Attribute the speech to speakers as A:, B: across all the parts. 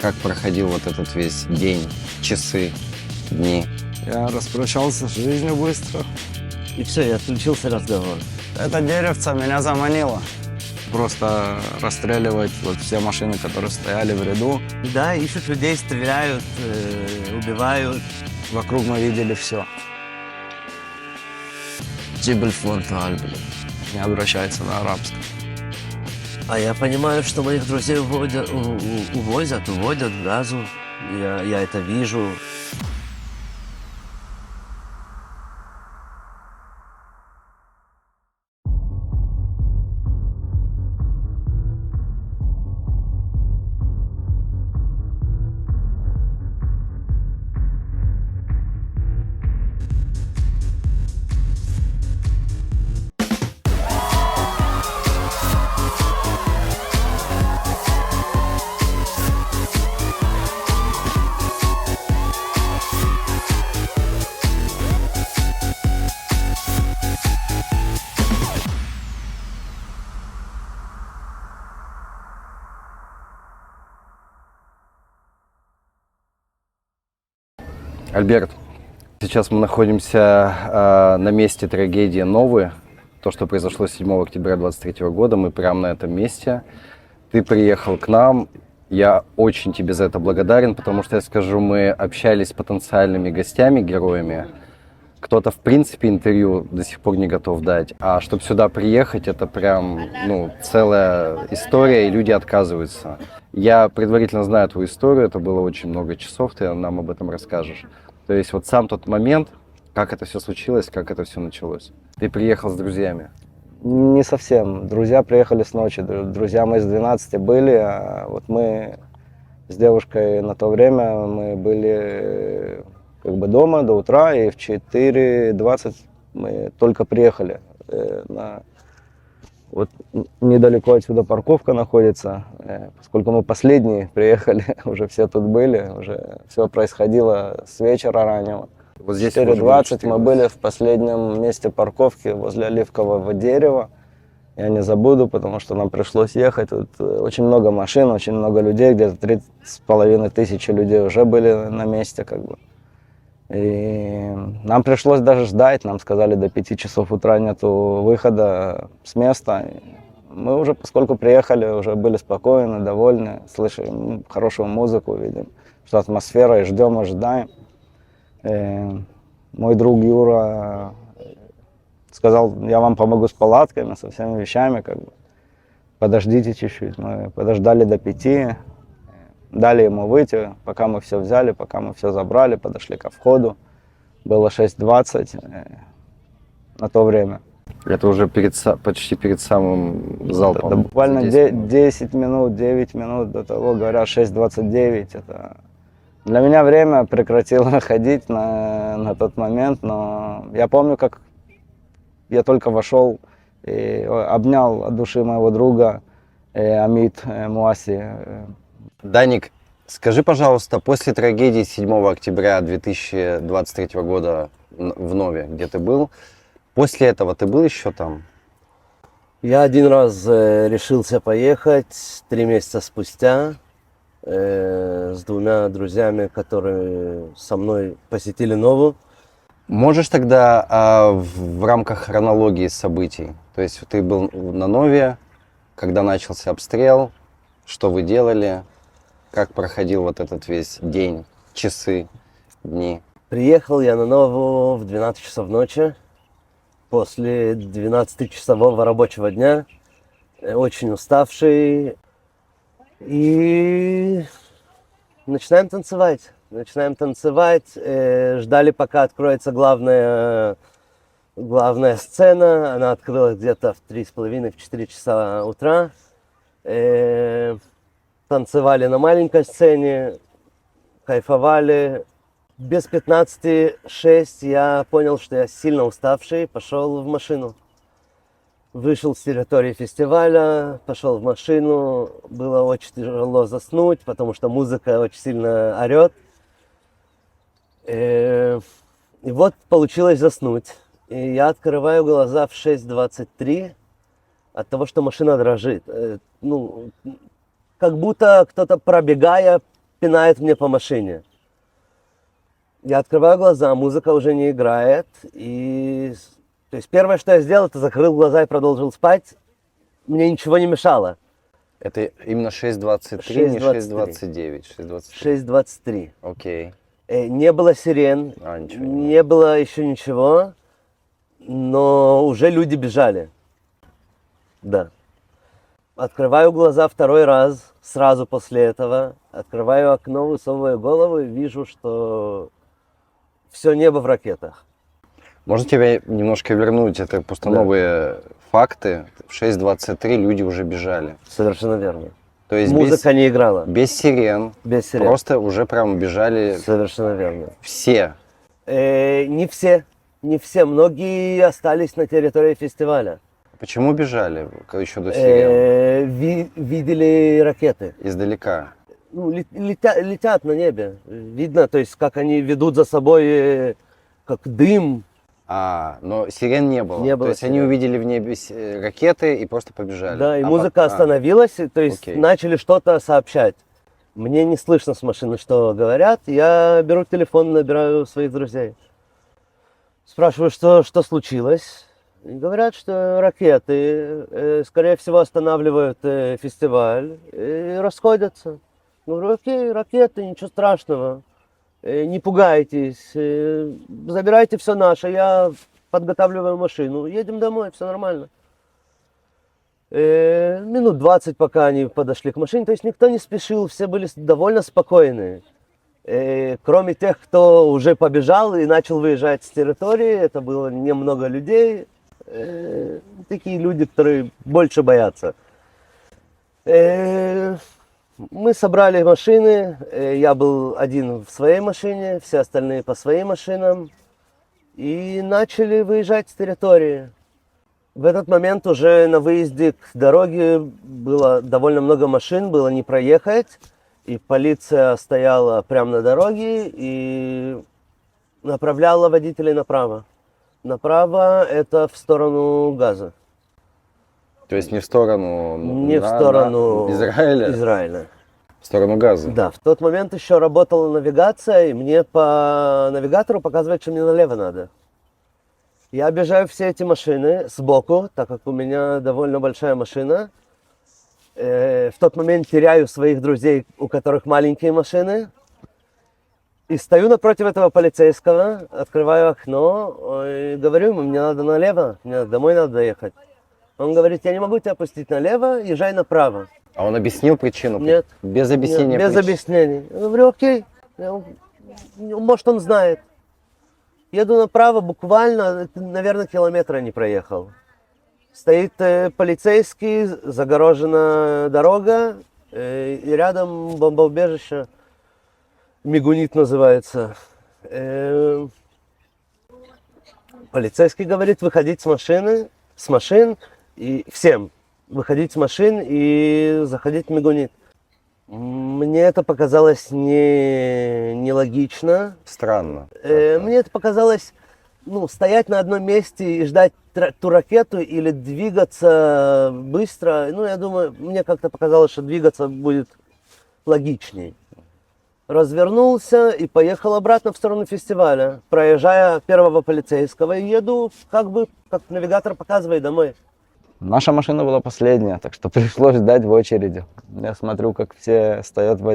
A: Как проходил вот этот весь день, часы, дни?
B: Я распрощался с жизнью быстро.
C: И все, и отключился разговор.
B: Это деревце меня заманило. Просто расстреливать вот все машины, которые стояли в ряду.
C: Да, ищут людей, стреляют, убивают.
B: Вокруг мы видели все.
C: Джибль фронталь, блин.
B: Не обращается на арабский.
C: А я понимаю, что моих друзей увозят в Газу. Я это вижу.
A: Альберт, сейчас мы находимся на месте трагедии Новы. То, что произошло 7 октября 2023 года, мы прямо на этом месте. Ты приехал к нам. Я очень тебе за это благодарен, потому что, я скажу, мы общались с потенциальными гостями, героями. Кто-то, в принципе, интервью до сих пор не готов дать. А чтобы сюда приехать, это прям, целая история, и люди отказываются. Я предварительно знаю твою историю, это было очень много часов, ты нам об этом расскажешь. То есть вот сам тот момент, как это все случилось, как это все началось. Ты приехал с друзьями.
B: Не совсем. Друзья приехали с ночи. Друзья мы с 12 были, а вот мы с девушкой на то время мы были дома до утра, и в 4:20 мы только приехали. Вот недалеко отсюда парковка находится. Поскольку мы последние приехали, уже все тут были, уже все происходило с вечера раннего.
A: Вот здесь
B: 4:20 мы были в последнем месте парковки возле оливкового дерева. Я не забуду, потому что нам пришлось ехать. Тут очень много машин, очень много людей, где-то 3,5 тысячи людей уже были на месте. И нам пришлось даже ждать, нам сказали, до 5 часов утра нету выхода с места. Мы уже, поскольку приехали, уже были спокойны, довольны, слышим хорошую музыку, видим, что атмосфера, и ждем, ожидаем. Мой друг Юра сказал, я вам помогу с палатками, со всеми вещами, подождите чуть-чуть. Мы подождали до 5. Дали ему выйти, пока мы все взяли, пока мы все забрали, подошли ко входу. Было 6:20 на то время.
A: Это уже почти перед самым залпом.
B: Да, буквально 10 минут, 9 минут до того, говорят, 6:29. Это для меня время прекратило ходить на тот момент, но я помню, как я только вошел и обнял от души моего друга Амит Муаси.
A: Даник, скажи, пожалуйста, после трагедии 7 октября 2023 года в Нове, где ты был, после этого ты был еще там?
C: Я один раз решился поехать 3 месяца спустя с 2 друзьями, которые со мной посетили Нову.
A: Можешь тогда в рамках хронологии событий, то есть ты был на Нове, когда начался обстрел, что вы делали, как проходил вот этот весь день, часы, дни?
C: Приехал я на Нову в 12 часов ночи, после 12-часового рабочего дня, очень уставший. И начинаем танцевать. Ждали, пока откроется главная сцена. Она открылась где-то в 3:30-4 часа утра. Танцевали на маленькой сцене, кайфовали. Без 15:06 я понял, что я сильно уставший, пошел в машину. Вышел с территории фестиваля, пошел в машину. Было очень тяжело заснуть, потому что музыка очень сильно орет. И вот получилось заснуть. И я открываю глаза в 6:23 от того, что машина дрожит. Как будто кто-то, пробегая пинает мне по машине. Я открываю глаза, музыка уже не играет. То есть первое, что я сделал, это закрыл глаза и продолжил спать. Мне ничего не мешало.
A: Это именно 6.23, не
C: 6:23.
A: 6.29, 6.23.
C: 6:23.
A: Окей.
C: Не было сирен,
A: Ничего не
C: не было еще ничего, но уже люди бежали. Да. Открываю глаза второй раз, сразу после этого. Открываю окно, высовываю голову и вижу, что все небо в ракетах.
A: Можно тебя немножко вернуть? Это просто
C: Да.
A: новые факты. В 6.23 люди уже бежали.
C: Совершенно верно.
A: То есть
C: Музыка не играла.
A: без сирен.
C: Без сирен.
A: Просто уже прям бежали
C: Совершенно верно.
A: все.
C: Не все. Не все. Многие остались на территории фестиваля.
A: Почему бежали еще до сирен?
C: Видели ракеты.
A: Издалека.
C: Ну, летят на небе. Видно, то есть, как они ведут за собой, как дым.
A: Но сирен не было.
C: Не было
A: То есть они
C: сирен.
A: увидели в небе ракеты и просто побежали.
C: Да, и музыка остановилась, то есть
A: окей.
C: начали что-то сообщать. Мне не слышно с машины, что говорят. Я беру телефон, набираю своих друзей. Спрашиваю, что случилось. И говорят, что ракеты, скорее всего, останавливают фестиваль и расходятся. Говорю, окей, ракеты, ничего страшного. Не пугайтесь, забирайте все наше, я подготавливаю машину, едем домой, все нормально. Минут 20, пока они подошли к машине, то есть никто не спешил, все были довольно спокойные. Кроме тех, кто уже побежал и начал выезжать с территории, это было немного людей, такие люди, которые больше боятся. Мы собрали машины, я был один в своей машине, все остальные по своим машинам, и начали выезжать с территории. В этот момент уже на выезде к дороге было довольно много машин, было не проехать, и полиция стояла прямо на дороге и направляла водителей направо. Направо это в сторону Газа.
A: То есть не в сторону
C: Не в сторону
A: Израиля, в сторону Газа.
C: Да, в тот момент еще работала навигация, и мне по навигатору показывает, что мне налево надо. Я объезжаю все эти машины сбоку, так как у меня довольно большая машина. В тот момент теряю своих друзей, у которых маленькие машины. И стою напротив этого полицейского, открываю окно и говорю ему, мне надо налево, мне домой надо доехать. Он говорит, я не могу тебя пустить налево, езжай направо.
A: А он объяснил причину?
C: Нет.
A: Без объяснения
C: Нет, без объяснений. Я говорю, окей, может он знает. Еду направо, буквально, наверное, километра не проехал. Стоит полицейский, загорожена дорога, и рядом бомбоубежище, Мигунит называется. Полицейский говорит, выходить с машин, и всем выходить с машин и заходить в Мигунит. Мне это показалось нелогично.
A: Странно.
C: Мне это показалось, стоять на одном месте и ждать ту ракету или двигаться быстро. Я думаю, мне как-то показалось, что двигаться будет логичней. Развернулся и поехал обратно в сторону фестиваля, проезжая первого полицейского, и еду, как навигатор показывает, домой.
B: Наша машина была последняя, так что пришлось ждать в очереди. Я смотрю, как все стоят в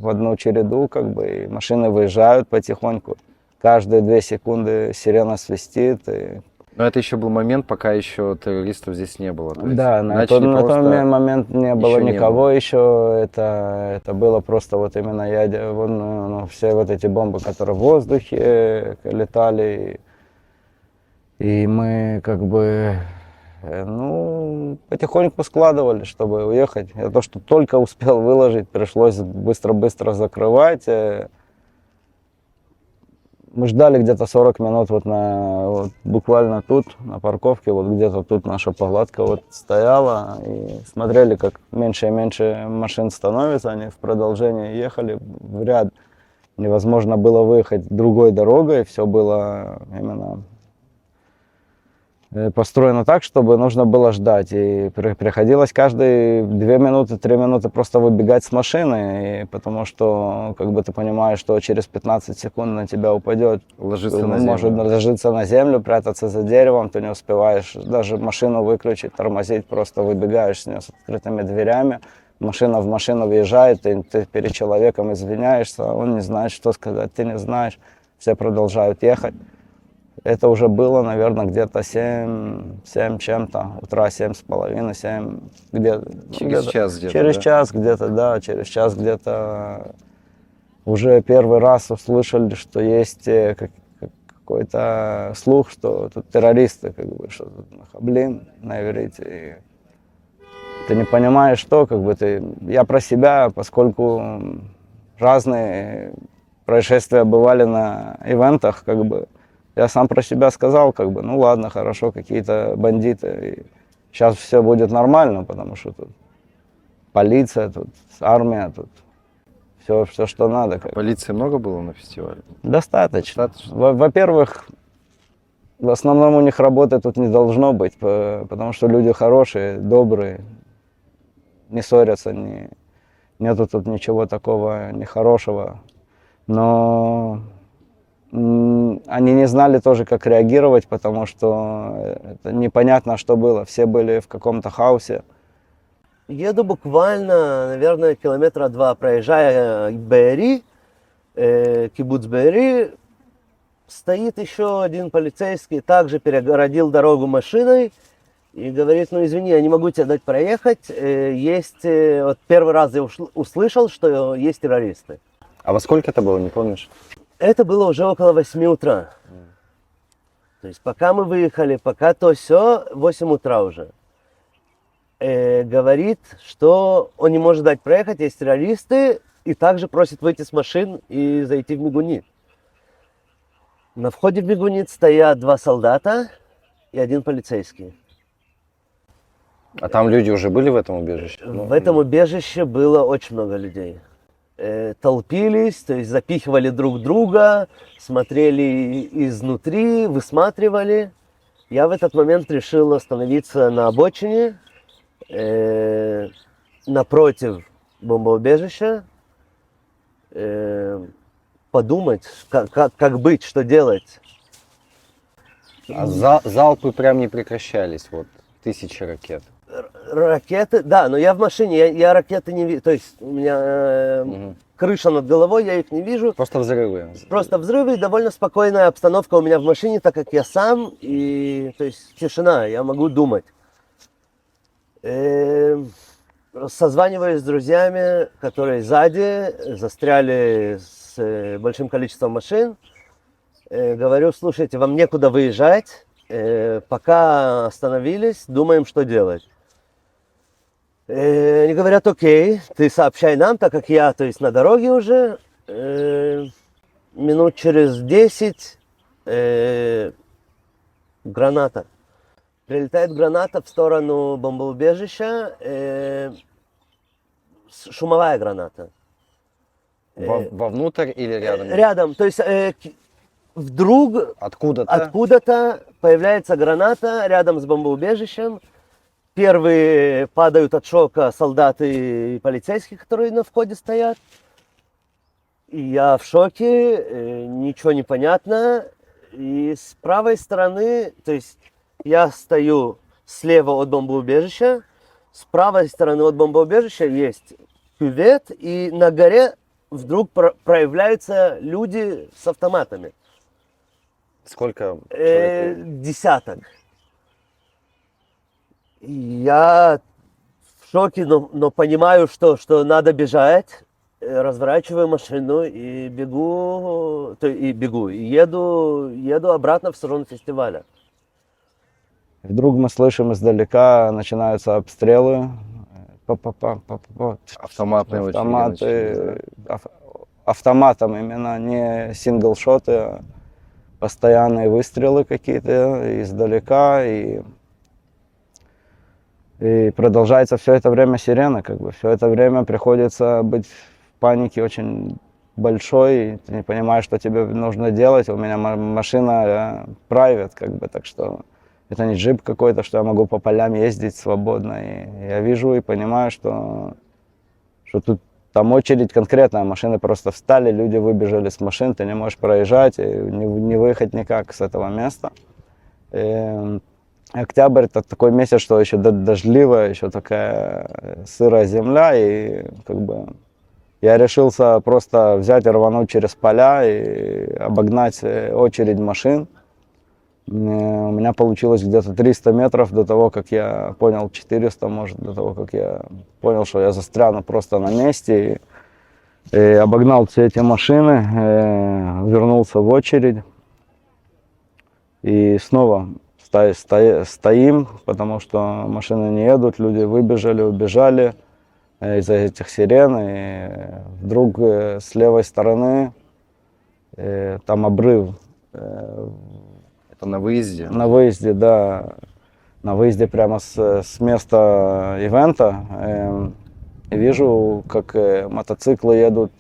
B: одну череду, и машины выезжают потихоньку. Каждые 2 секунды сирена свистит.
A: Но это еще был момент, пока еще террористов здесь не было.
B: Да, на тот момент не было никого еще. Это было просто именно все эти бомбы, которые в воздухе летали. И мы потихоньку складывали, чтобы уехать. Я то, что только успел выложить, пришлось быстро-быстро закрывать. Мы ждали где-то 40 минут буквально тут, на парковке, где-то тут наша палатка стояла. И смотрели, как меньше и меньше машин становится. Они в продолжение ехали в ряд. Невозможно было выехать другой дорогой. Все было именно построено так, чтобы нужно было ждать. И приходилось каждые 2 минуты, 3 минуты просто выбегать с машины, и потому что, как бы ты понимаешь, что через 15 секунд на тебя упадет,
A: Ложиться
B: он
A: на
B: может
A: землю.
B: ложиться на землю, прятаться за деревом, ты не успеваешь даже машину выключить, тормозить, просто выбегаешь с нее с открытыми дверями. Машина в машину въезжает, ты перед человеком извиняешься, он не знает, что сказать, ты не знаешь, все продолжают ехать. Это уже было, наверное, где-то 7 чем-то, утра 7:30, 7,
A: Через час где-то,
B: через
A: да?
B: час где-то, да, через час где-то уже первый раз услышали, что есть какой-то слух, что тут террористы, как бы, что тут нахаблим на иврите. И ты не понимаешь, что, как бы я про себя, поскольку разные происшествия бывали на ивентах, как бы, я сам про себя сказал, как бы, ну ладно, хорошо, какие-то бандиты. И сейчас все будет нормально, потому что тут полиция, тут армия, тут все, что надо. Как бы.
A: Полиции много было на фестивале?
B: Достаточно.
A: Достаточно?
B: Во-первых, в основном у них работы тут не должно быть, потому что люди хорошие, добрые, не ссорятся, нету тут ничего такого нехорошего. Но они не знали тоже, как реагировать, потому что это непонятно, что было. Все были в каком-то хаосе.
C: Еду буквально, наверное, километра 2, проезжая Беэри, кибуц Беэри, стоит еще один полицейский, также перегородил дорогу машиной и говорит, ну извини, я не могу тебе дать проехать, есть, вот первый раз я услышал, что есть террористы.
A: А во сколько это было, не помнишь?
C: Это было уже около 8 утра. То есть пока мы выехали, пока то все, 8 утра уже. Говорит, что он не может дать проехать, есть террористы, и также просит выйти с машин и зайти в Мигунит. На входе в Мигунит стоят 2 солдата и 1 полицейский.
A: А там люди уже были в этом убежище?
C: В этом убежище было очень много людей. Толпились, то есть запихивали друг друга, смотрели изнутри, высматривали. Я в этот момент решил остановиться на обочине, напротив бомбоубежища, подумать, как быть, что делать.
A: А залпы прям не прекращались, вот, тысячи ракет.
C: Ракеты, да, но я в машине, я ракеты не вижу, то есть у меня крыша над головой, я их не вижу.
A: Просто взрывы.
C: Просто взрывы и довольно спокойная обстановка у меня в машине, так как я сам, и то есть тишина, я могу думать. Созваниваюсь с друзьями, которые сзади застряли с большим количеством машин. Говорю, слушайте, вам некуда выезжать, пока остановились, думаем, что делать. Они говорят, окей, ты сообщай нам, так как я, то есть на дороге уже, минут через 10 граната. Прилетает граната в сторону бомбоубежища, шумовая граната.
A: Вовнутрь или рядом?
C: Рядом, то есть вдруг
A: Откуда-то?
C: откуда-то появляется граната рядом с бомбоубежищем. Первые падают от шока солдаты и полицейские, которые на входе стоят. И я в шоке, ничего не понятно. И с правой стороны, то есть я стою слева от бомбоубежища, с правой стороны от бомбоубежища есть кювет, и на горе вдруг проявляются люди с автоматами.
A: Сколько человек?
C: Десяток. Я в шоке, но понимаю, что надо бежать. Разворачиваю машину и бегу, и еду обратно в сторону фестиваля.
B: Вдруг мы слышим издалека, начинаются обстрелы.
A: Автоматные очень
B: Автоматы, автоматом именно, не синглшоты, а постоянные выстрелы какие-то издалека. И продолжается все это время сирена, как бы. Все это время приходится быть в панике очень большой, и ты не понимаешь, что тебе нужно делать. У меня машина private, как бы, так что это не джип какой-то, что я могу по полям ездить свободно. И я вижу и понимаю, что тут там очередь конкретная, машины просто встали, люди выбежали с машин, ты не можешь проезжать, и не выехать никак с этого места. И октябрь это такой месяц, что еще дождливая, еще такая сырая земля, и как бы я решился просто взять и рвануть через поля и обогнать очередь машин. У меня получилось где-то 300 метров до того, как я понял, 400, может, до того, как я понял, что я застряну просто на месте. И обогнал все эти машины, вернулся в очередь. И снова стоим, потому что машины не едут, люди выбежали, убежали из-за этих сирен. И вдруг с левой стороны там обрыв.
A: Это на выезде?
B: На выезде, да. На выезде прямо с места ивента. И вижу, как мотоциклы едут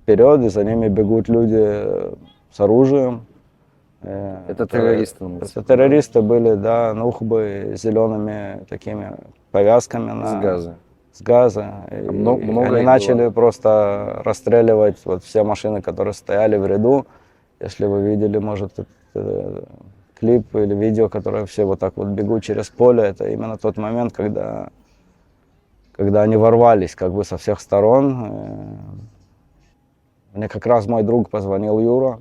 B: вперед, и за ними бегут люди с оружием.
A: Это террористы?
B: Это террористы были, да, нухбы с зелеными такими повязками.
A: С газа?
B: С газа.
A: Много
B: они начали просто расстреливать вот все машины, которые стояли в ряду. Если вы видели, может, клип или видео, которое все вот так вот бегут через поле, это именно тот момент, когда они ворвались как бы со всех сторон. Мне как раз мой друг позвонил, Юра,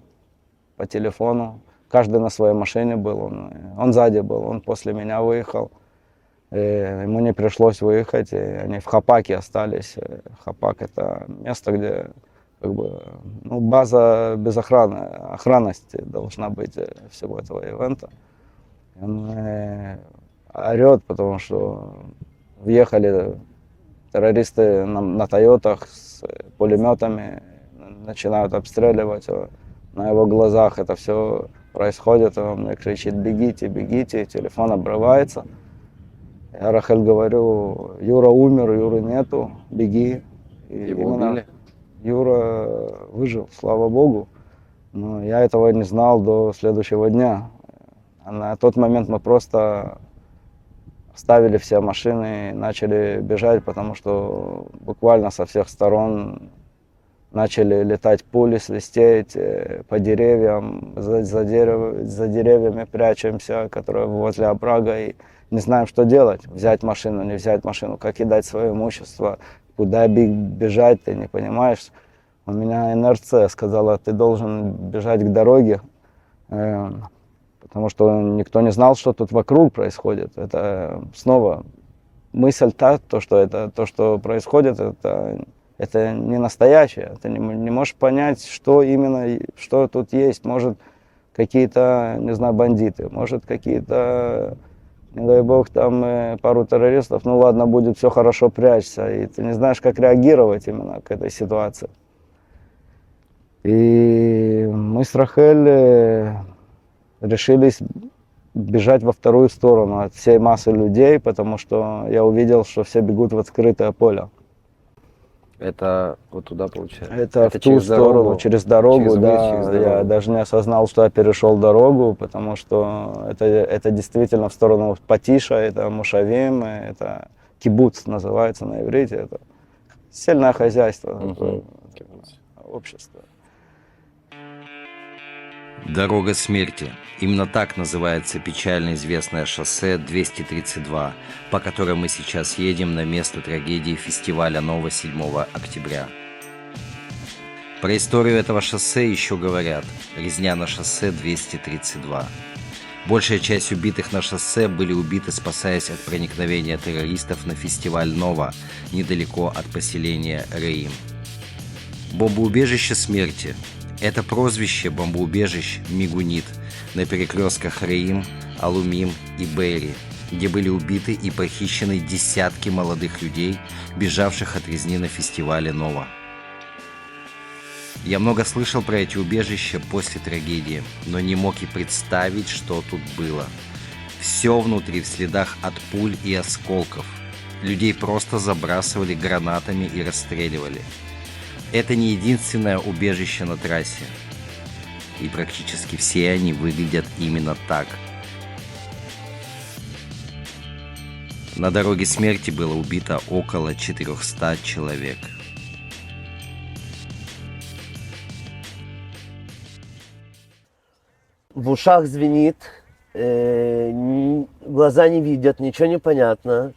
B: по телефону. Каждый на своей машине был, он сзади был, он после меня выехал. Ему не пришлось выехать, и они в Хапаке остались. Хапак — это место, где как бы, база охранности должна быть всего этого ивента. Он орет, потому что въехали террористы на Тойотах с пулеметами, начинают обстреливать. На его глазах это все происходит, он мне кричит: бегите, бегите, телефон обрывается. Я Рахель говорю: Юра умер, Юры нету, беги. И
A: его убили?
B: Юра выжил, слава богу. Но я этого не знал до следующего дня. А на тот момент мы просто оставили все машины и начали бежать, потому что буквально со всех сторон начали летать пули, свистеть по деревьям, за деревьями прячемся, которые возле оврага, и не знаем, что делать. Взять машину, не взять машину, как кидать свое имущество, куда бежать, ты не понимаешь. У меня инерция сказала: ты должен бежать к дороге, потому что никто не знал, что тут вокруг происходит. Это снова мысль то, что происходит, это не настоящее. Ты не можешь понять, что именно, что тут есть. Может, какие-то, не знаю, бандиты, может, какие-то, не дай бог, там пару террористов. Ну ладно, будет все хорошо, прячься. И ты не знаешь, как реагировать именно к этой ситуации. И мы с Рахель решились бежать во вторую сторону от всей массы людей, потому что я увидел, что все бегут в открытое поле.
A: Это вот туда, получается?
B: Это в ту сторону, через дорогу, да. Я даже не осознал, что я перешел дорогу, потому что это действительно в сторону Патиша, это Мушавим, это кибуц называется на иврите. Это сельное хозяйство, общество.
D: Дорога смерти. Именно так называется печально известное шоссе 232, по которому мы сейчас едем на место трагедии фестиваля Нова 7 октября. Про историю этого шоссе еще говорят. Резня на шоссе 232. Большая часть убитых на шоссе были убиты, спасаясь от проникновения террористов на фестиваль Нова, недалеко от поселения Реим. Бомбоубежище смерти. Это прозвище бомбоубежищ Мигунит на перекрестках Реим, Алумим и Бейри, где были убиты и похищены десятки молодых людей, бежавших от резни на фестивале Нова. Я много слышал про эти убежища после трагедии, но не мог и представить, что тут было. Все внутри в следах от пуль и осколков. Людей просто забрасывали гранатами и расстреливали. Это не единственное убежище на трассе. И практически все они выглядят именно так. На дороге смерти было убито около 400 человек.
C: В ушах звенит, глаза не видят, ничего не понятно.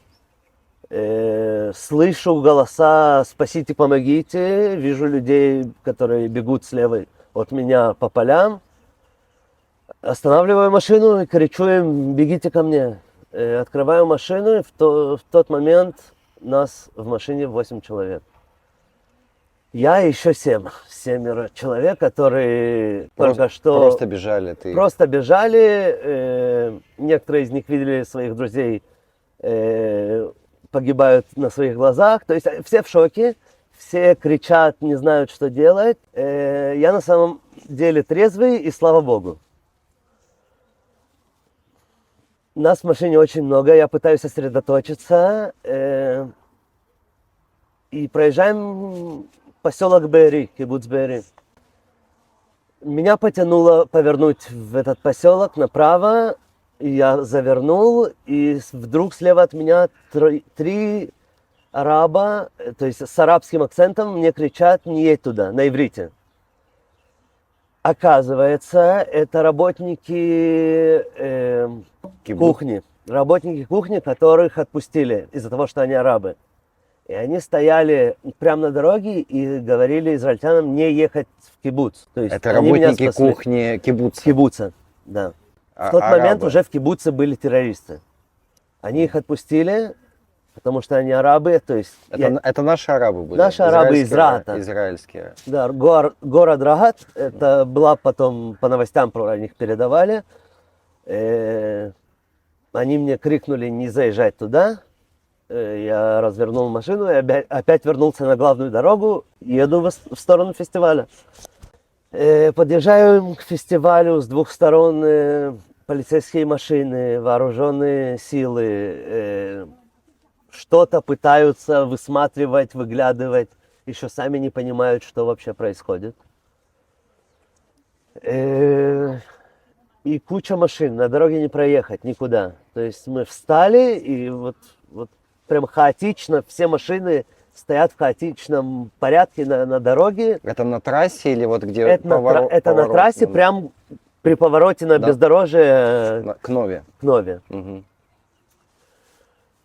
C: Слышу голоса «спасите, помогите», вижу людей, которые бегут слева от меня по полям. Останавливаю машину и кричу им «бегите ко мне». Открываю машину, и в тот момент нас в машине 8 человек. Я и еще 7 человек, которые только что...
A: Просто бежали. Ты...
C: Просто бежали. Некоторые из них видели своих друзей, погибают на своих глазах. То есть все в шоке, все кричат, не знают, что делать. Я на самом деле трезвый, и слава богу. Нас в машине очень много, я пытаюсь сосредоточиться. И проезжаем поселок Беэри, кибуц Беэри. Меня потянуло повернуть в этот поселок направо. И я завернул, и вдруг слева от меня три араба, то есть с арабским акцентом, мне кричат «не едь туда», на иврите. Оказывается, это работники кухни. Работники кухни, которых отпустили из-за того, что они арабы. И они стояли прямо на дороге и говорили израильтянам не ехать в кибуц. То есть
A: это работники кухни кибуца.
C: Кибуца, да. В тот момент уже в кибуце были террористы. Они их отпустили, потому что они арабы. То есть
A: это наши арабы были?
C: Наши арабы из Рата.
A: Израильские.
C: Да, город Рахат. Это была потом, по новостям про них передавали. Они мне крикнули не заезжать туда. Я развернул машину и опять вернулся на главную дорогу. Еду в сторону фестиваля. Подъезжаю к фестивалю с двух сторон, полицейские машины, вооруженные силы, что-то пытаются высматривать, выглядывать, еще сами не понимают, что вообще происходит. И куча машин, на дороге не проехать никуда. То есть мы встали, и вот прям хаотично все машины стоят в хаотичном порядке на дороге.
A: Это на трассе или вот где
C: это на трассе, прям при повороте на бездорожье
A: к Нове.
C: Угу.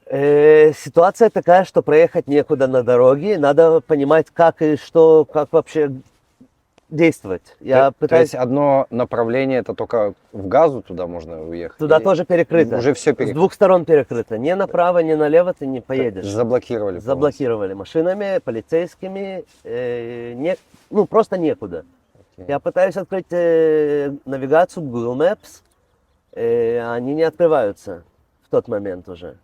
C: Ситуация такая, что проехать некуда на дороге. Надо понимать, как и что, как вообще действовать.
A: То есть одно направление, это только в Газу туда можно уехать?
C: Туда тоже перекрыто.
A: Уже все перекрыто?
C: С двух сторон перекрыто. Ни направо, ни налево ты не поедешь.
A: Заблокировали?
C: Заблокировали машинами, полицейскими. Просто некуда. Okay. Я пытаюсь открыть навигацию Google Maps. Они не открываются в тот момент уже.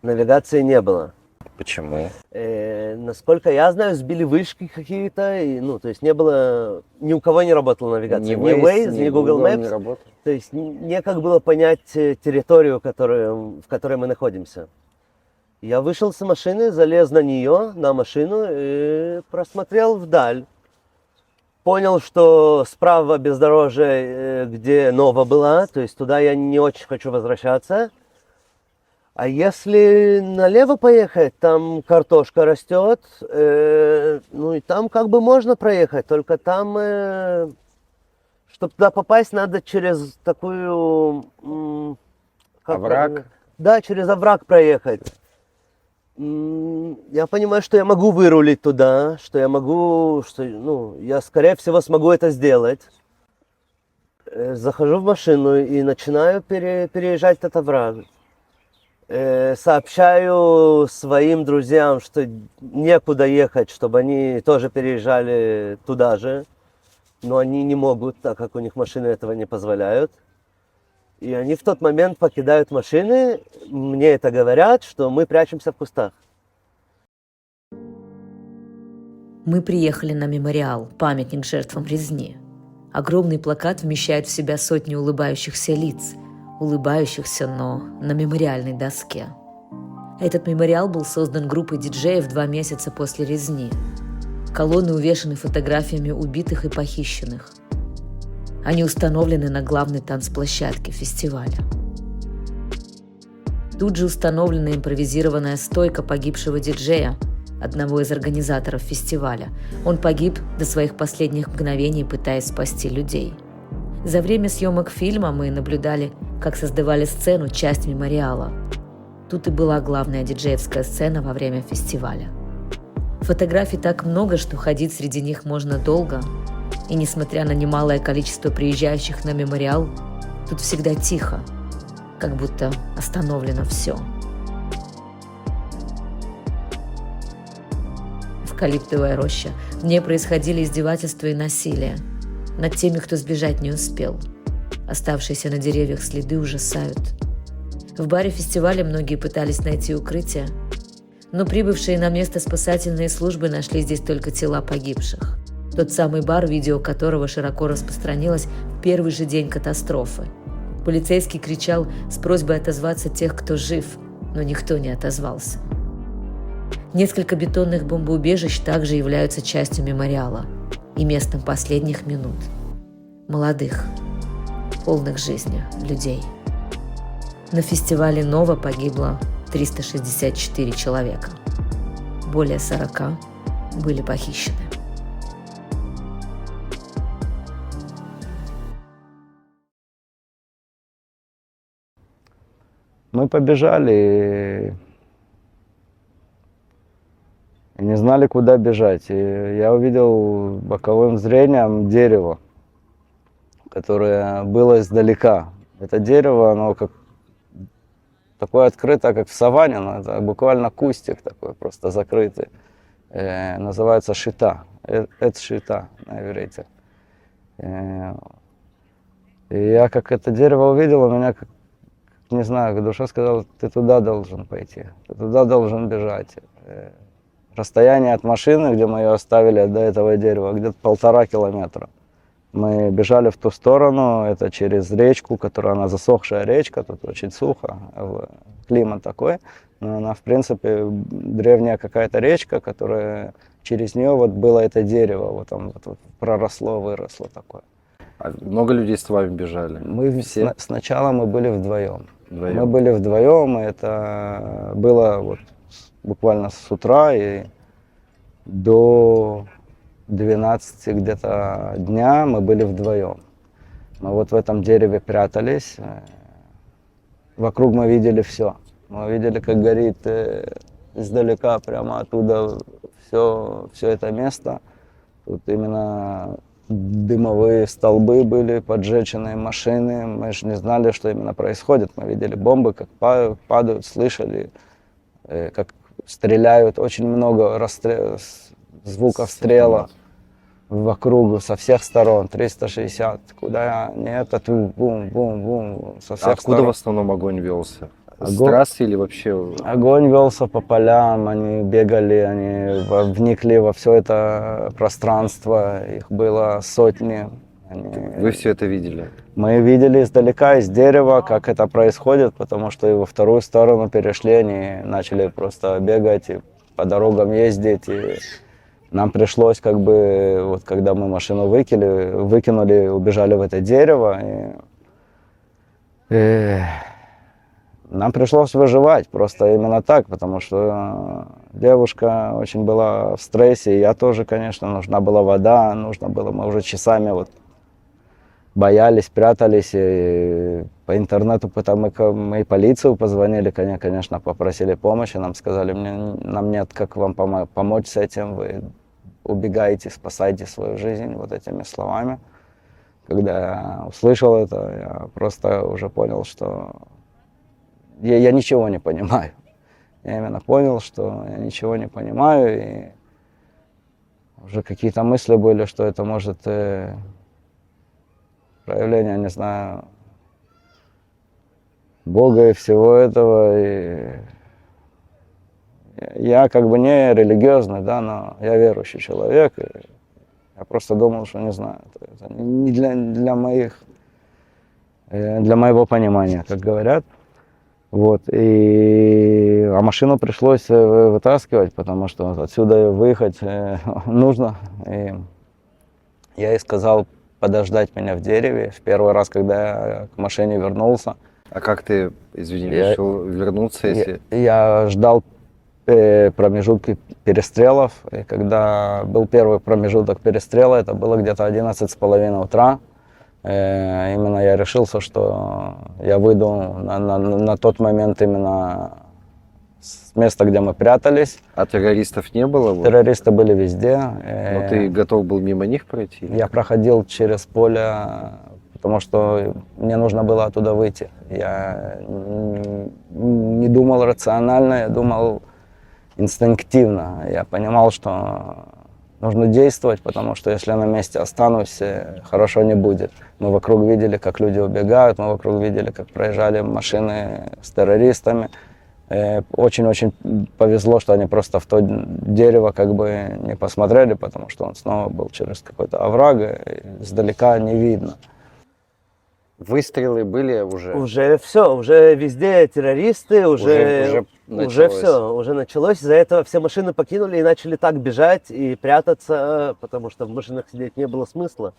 C: Навигации не было.
A: Почему?
C: Насколько я знаю, сбили вышки какие-то, то есть не было, ни у кого не работала навигация, ни Waze, ни Google Maps, то есть некак было понять территорию, в которой мы находимся. Я вышел с машины, залез на машину и просмотрел вдаль. Понял, что справа бездорожье, где Нова была, то есть туда я не очень хочу возвращаться. А если налево поехать, там картошка растет, и там как бы можно проехать, только там, чтобы туда попасть, надо через такую...
A: овраг?
C: Да, через овраг проехать. Я понимаю, что я могу вырулить туда, я, скорее всего, смогу это сделать. Захожу в машину и начинаю переезжать этот овраг. Сообщаю своим друзьям, что некуда ехать, чтобы они тоже переезжали туда же. Но они не могут, так как у них машины этого не позволяют. И они в тот момент покидают машины, мне это говорят, что мы прячемся в кустах.
E: Мы приехали на мемориал, памятник жертвам резни. Огромный плакат вмещает в себя сотни улыбающихся лиц, но на мемориальной доске. Этот мемориал был создан группой диджеев 2 месяца после резни. Колонны увешаны фотографиями убитых и похищенных. Они установлены на главной танцплощадке фестиваля. Тут же установлена импровизированная стойка погибшего диджея, одного из организаторов фестиваля. Он погиб до своих последних мгновений, пытаясь спасти людей. За время съемок фильма мы наблюдали, как создавали сцену, часть мемориала. Тут и была главная диджеевская сцена во время фестиваля. Фотографий так много, что ходить среди них можно долго. И несмотря на немалое количество приезжающих на мемориал, тут всегда тихо, как будто остановлено все. Эвкалиптовая роща. В ней происходили издевательства и насилие над теми, кто сбежать не успел. Оставшиеся на деревьях следы ужасают. В баре фестиваля многие пытались найти укрытие, но прибывшие на место спасательные службы нашли здесь только тела погибших. Тот самый бар, видео которого широко распространилось в первый же день катастрофы. Полицейский кричал с просьбой отозваться тех, кто жив, но никто не отозвался. Несколько бетонных бомбоубежищ также являются частью мемориала и местом последних минут. Молодых, полных жизни людей. На фестивале «Нова» погибло 364 человека. Более 40 были похищены.
B: Мы побежали и не знали, куда бежать. И я увидел боковым зрением дерево, которое было издалека. Это дерево, оно как такое открытое, как в саванне, но это буквально кустик такой, просто закрытый. Называется шита. Это шита на иврите. И я как это дерево увидел, у меня, как, не знаю, душа сказала, ты туда должен пойти, ты туда должен бежать. Расстояние от машины, где мы ее оставили, до этого дерева, где-то 1,5 километра. Мы бежали в ту сторону, это через речку, которая, она засохшая речка, тут очень сухо, климат такой. Но она, в принципе, древняя какая-то речка, которая через нее вот было это дерево, вот там вот проросло, выросло такое.
A: А много людей с вами бежали?
B: Мы
A: все?
B: Сначала мы были вдвоем.
A: Вдвоем?
B: Мы были вдвоем, и это было вот буквально с утра и до 12 где-то дня мы были вдвоем. Мы вот в этом дереве прятались. Вокруг мы видели все. Мы видели, как горит издалека, прямо оттуда все это место. Тут именно дымовые столбы были, поджеченные машины. Мы же не знали, что именно происходит. Мы видели бомбы, как падают, слышали, как стреляют. Очень много звуков стрела вокруг, со всех сторон, 360. Куда нет, а тут бум-бум-бум, со всех
A: А откуда
B: сторон.
A: в основном огонь велся? С
B: Огонь-
A: трассы или вообще?
B: Огонь велся по полям, они бегали, они вникли во все это пространство, их было сотни.
A: Вы все это видели?
B: Мы видели издалека, из дерева, как это происходит, потому что и во вторую сторону перешли, они начали просто бегать и по дорогам ездить. И нам пришлось, как бы, вот когда мы машину выкинули, убежали в это дерево, и нам пришлось выживать просто именно так, потому что девушка очень была в стрессе, и я тоже, конечно, нужна была вода, нужно было, мы уже часами вот боялись, прятались, и по интернету потом мы и полицию позвонили, конечно, попросили помощи, нам сказали, нам нет как вам помочь с этим, вы убегаете, спасайте свою жизнь, вот этими словами. Когда я услышал это, я просто уже понял, что я ничего не понимаю. Я именно понял, что я ничего не понимаю, и уже какие-то мысли были, что это может проявление, не знаю, Бога и всего этого. И я как бы не религиозный, да, но я верующий человек. И я просто думал, что, не знаю, это не для моего понимания, как говорят. Вот, а машину пришлось вытаскивать, потому что отсюда выехать нужно. И я ей сказал подождать меня в дереве. В первый раз, когда я к машине вернулся,
A: А как ты, извини,
B: Я-
A: решил вернуться, если...
B: Я ждал промежутки перестрелов, и когда был первый промежуток перестрела, это было где-то 11:30 утра, именно я решился, что я выйду на тот момент именно с места, где мы прятались.
A: А террористов не было? Вот?
B: Террористы были везде.
A: Но ты готов был мимо них пройти?
B: Я проходил через поле, потому что мне нужно было оттуда выйти. Я не думал рационально, я думал инстинктивно. Я понимал, что нужно действовать, потому что если я на месте останусь, хорошо не будет. Мы вокруг видели, как люди убегают, мы вокруг видели, как проезжали машины с террористами. Очень-очень повезло, что они просто в то дерево как бы не посмотрели, потому что он снова был через какой-то овраг, и издалека не видно.
A: Выстрелы были уже?
C: Уже все, уже везде террористы, уже
A: началось.
C: все, уже началось. Из-за этого все машины покинули и начали так бежать и прятаться, потому что в машинах сидеть не было смысла.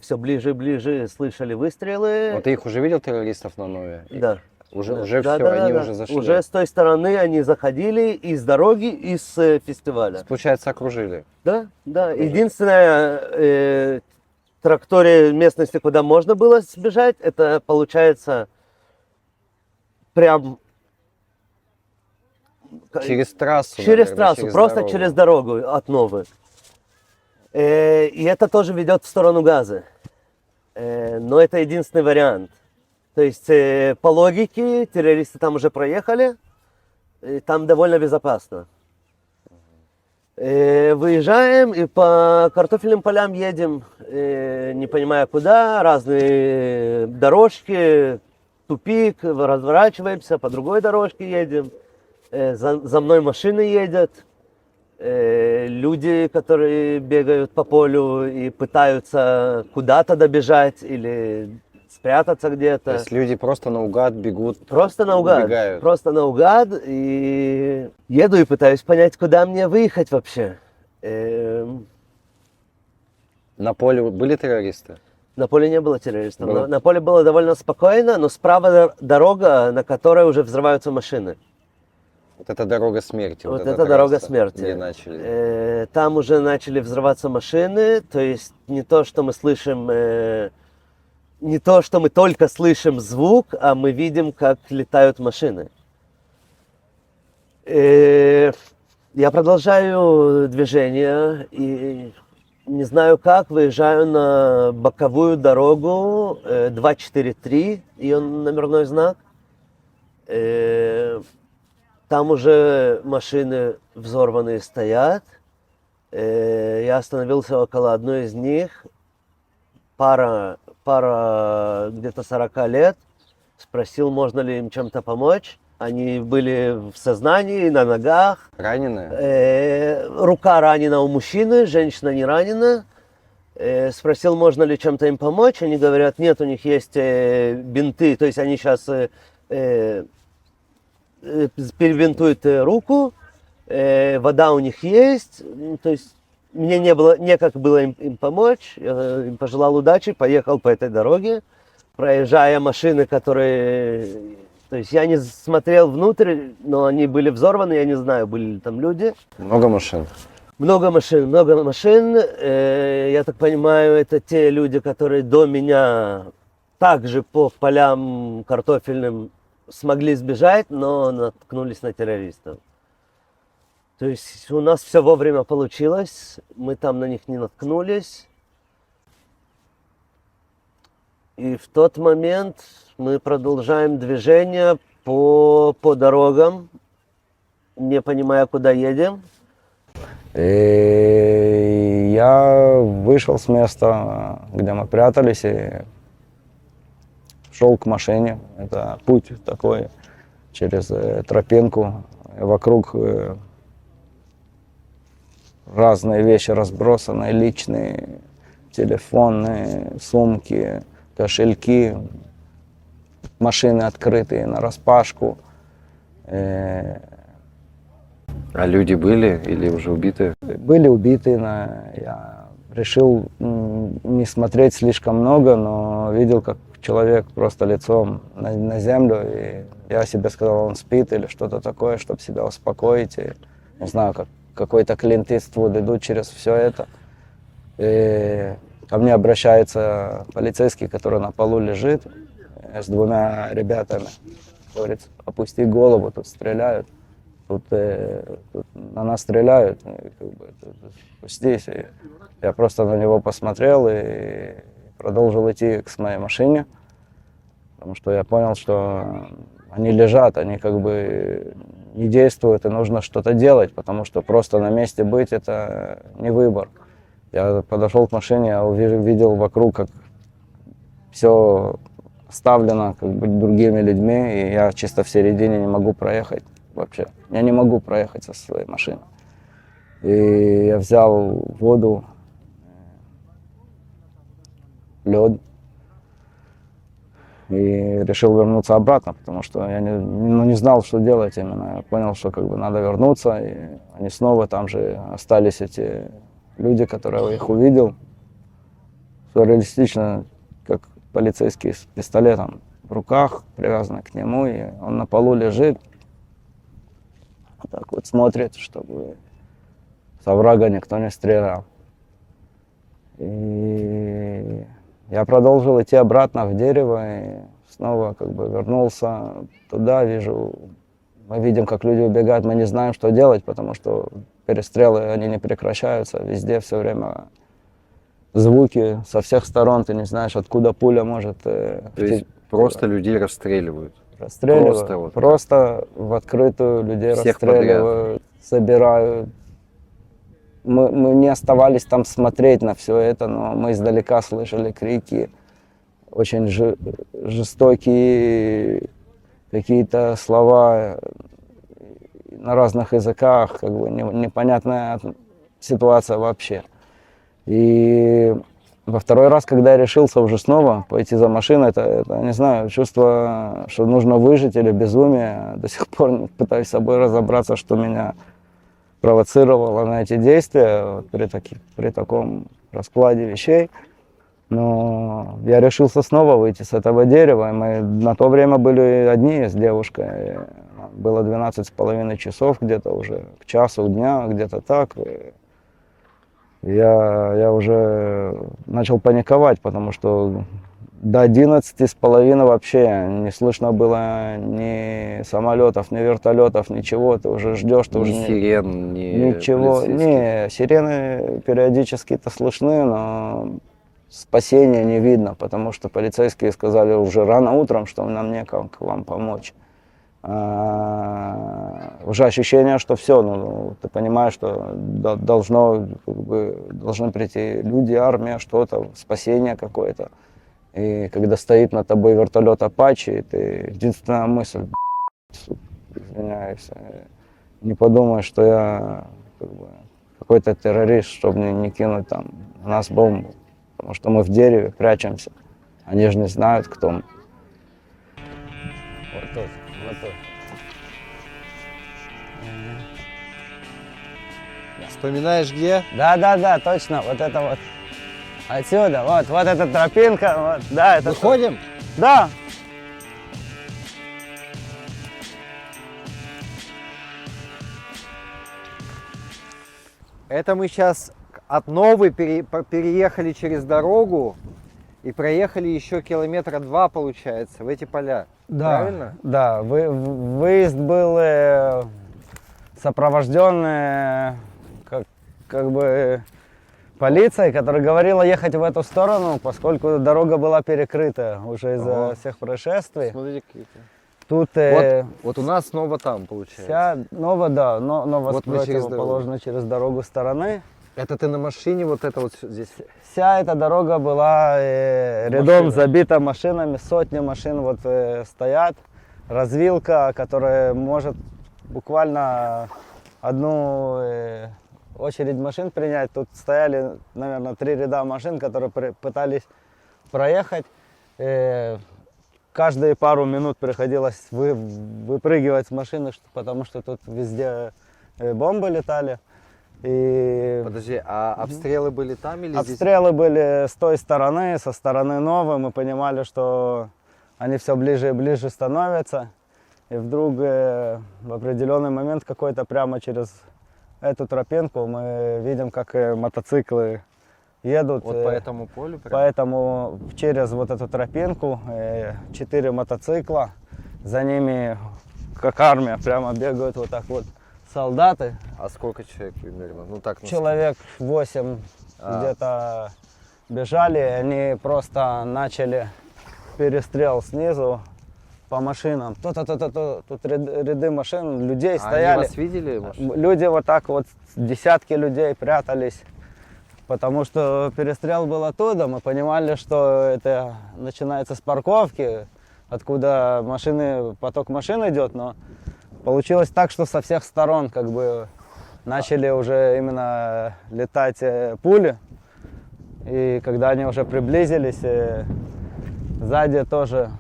C: Все ближе и ближе слышали выстрелы.
A: Вот ты их уже видел, террористов на Нове?
C: Да.
A: Уже,
C: Да,
A: уже
C: да,
A: все,
C: да,
A: они
C: да.
A: уже зашли?
C: Уже с той стороны они заходили и с дороги, и с фестиваля.
A: Получается, окружили.
C: Да, да. Единственная траектория местности, куда можно было сбежать, это получается прям
A: Через трассу,
C: через
A: наверное,
C: трассу, просто
A: дорогу.
C: через дорогу от Новы. И это тоже ведет в сторону Газы. Но это единственный вариант. То есть по логике террористы там уже проехали, и там довольно безопасно. Выезжаем и по картофельным полям едем, не понимая куда, разные дорожки, тупик, разворачиваемся, по другой дорожке едем, за мной машины едут, люди, которые бегают по полю и пытаются куда-то добежать или спрятаться
A: То
C: где-то.
A: есть люди просто наугад бегут,
C: Просто наугад.
A: убегают.
C: Просто наугад. И еду и пытаюсь понять, куда мне выехать вообще.
A: На поле были террористы?
C: На поле не было террористов.
A: Было.
C: На поле было довольно спокойно, но справа дорога, на которой уже взрываются машины.
A: Вот это дорога смерти.
C: Вот
A: эта
C: это дорога
A: трасса,
C: смерти.
A: Где начали.
C: Там уже начали взрываться машины, то есть не то, что мы слышим, не то, что мы только слышим звук, а мы видим, как летают машины. Я продолжаю движение и не знаю как, выезжаю на боковую дорогу 243, ее номерной знак. Там уже машины взорванные стоят. Я остановился около одной из них. Пара где-то 40 лет. Спросил, можно ли им чем-то помочь. Они были в сознании, на ногах.
A: Раненые?
C: Рука ранена у мужчины, женщина не ранена. Спросил, можно ли чем-то им помочь. Они говорят, нет, у них есть бинты. То есть они сейчас перебинтуют руку. Вода у них есть. То есть мне некак было им помочь. Я им пожелал удачи, поехал по этой дороге, проезжая машины, которые... То есть я не смотрел внутрь, но они были взорваны, я не знаю, были ли там люди.
A: Много машин?
C: Много машин, много машин. Я так понимаю, это те люди, которые до меня также по полям картофельным смогли сбежать, но наткнулись на террористов. То есть у нас все вовремя получилось, мы там на них не наткнулись. И в тот момент мы продолжаем движение по дорогам, не понимая, куда едем.
B: И я вышел с места, где мы прятались, и шел к машине. Это путь такой через тропинку. И вокруг разные вещи разбросаны, личные, телефоны, сумки, кошельки, машины открытые нараспашку.
A: А люди были или уже убиты?
B: Были убиты. Я решил не смотреть слишком много, но видел, как человек просто лицом на землю, и я себе сказал, он спит или что-то такое, чтобы себя успокоить. И, не знаю, как какой-то Клинт Иствуд идут через все это. И ко мне обращается полицейский, который на полу лежит, с двумя ребятами. Говорит, опусти голову, тут стреляют. Тут на нас стреляют, и, как бы, спустись. И я просто на него посмотрел и продолжил идти к моей машине, потому что я понял, что они лежат, они как бы не действуют, и нужно что-то делать, потому что просто на месте быть — это не выбор. Я подошел к машине, я увидел вокруг, как все оставлено как бы другими людьми, и я чисто в середине не могу проехать вообще. Я не могу проехать со своей машины. И я взял воду, лед и решил вернуться обратно, потому что я не знал, что делать именно. Я понял, что как бы надо вернуться, и они снова там же остались, эти люди, которые я их увидел. Сюрреалистично, как полицейский с пистолетом в руках, привязанный к нему, и он на полу лежит, вот так вот смотрит, чтобы с оврага никто не стрелял. И я продолжил идти обратно в дерево и снова как бы вернулся туда, мы видим, как люди убегают, мы не знаем, что делать, потому что перестрелы, они не прекращаются, везде все время звуки со всех сторон, ты не знаешь, откуда пуля может...
A: То есть просто людей расстреливают?
B: Расстреливают, просто в открытую людей
A: всех
B: расстреливают, собирают. Мы не оставались там смотреть на все это, но мы издалека слышали крики, очень жестокие какие-то слова на разных языках, как бы непонятная ситуация вообще. И во второй раз, когда я решился уже снова пойти за машиной, это не знаю, чувство, что нужно выжить или безумие, до сих пор пытаюсь с собой разобраться, что меня провоцировало на эти действия вот, при таком раскладе вещей. Но я решился снова выйти с этого дерева. И мы на то время были одни с девушкой. Было 12,5 часов где-то уже, к часу дня, где-то так. И я уже начал паниковать, потому что до 11,5 вообще не слышно было ни самолетов, ни вертолетов, ничего. Ты уже ждешь, ты
A: Ни
B: уже
A: сирен, ни
B: ничего.
A: полицейских?
B: Не, сирены периодически-то слышны, но спасения не видно, потому что полицейские сказали уже рано утром, что нам некому к вам помочь. Уже ощущение, что все, ты понимаешь, что должны прийти люди, армия, что-то, спасение какое-то. И когда стоит над тобой вертолет Апачи, ты единственная мысль, извиняюсь, не подумай, что я какой-то террорист, чтобы не кинуть там в нас бомбу. Потому что мы в дереве прячемся. Они же не знают, кто мы. Вот тут, вот тут.
F: Вспоминаешь где?
B: Да, точно, вот это вот. Отсюда, вот эта тропинка, вот, да, это...
F: Выходим?
B: Да.
F: Это мы сейчас от Новой переехали через дорогу и проехали еще километра 2, получается, в эти поля.
B: Да,
F: Правильно?
B: да, выезд был сопровожден как бы полицией, которая говорила ехать в эту сторону, поскольку дорога была перекрыта уже из-за всех происшествий.
F: Смотрите, какие-то.
B: Тут
F: Вот у нас снова там, получается.
B: вся Нова, Нова
F: Вот
B: с
F: мы через
B: противоположной через дорогу стороны.
F: Это ты на машине, вот это вот здесь.
B: Вся эта дорога была рядом забита машинами, сотни машин вот стоят. Развилка, которая может буквально одну очередь машин принять. Тут стояли, наверное, 3 ряда машин, которые пытались проехать. Каждые пару минут приходилось выпрыгивать с машины, потому что тут везде бомбы летали. И
F: Подожди, а обстрелы были там или здесь?
B: обстрелы были с той стороны, со стороны Новой. Мы понимали, что они все ближе и ближе становятся. И вдруг в определенный момент какой-то прямо через эту тропинку мы видим, как мотоциклы едут.
F: Вот по этому полю прям?
B: Поэтому через вот эту тропинку 4 мотоцикла, за ними как армия прямо бегают вот так вот солдаты.
F: А сколько человек примерно? Ну так,
B: Человек 8 где-то бежали, они просто начали перестрел снизу по машинам. Тут ряды машин, людей
F: Они
B: стояли.
F: вас видели? машины?
B: Люди вот так вот, десятки людей прятались, потому что перестрел был оттуда. Мы понимали, что это начинается с парковки, откуда поток машин идет, но получилось так, что со всех сторон как бы начали уже именно летать пули. И когда они уже приблизились, сзади тоже,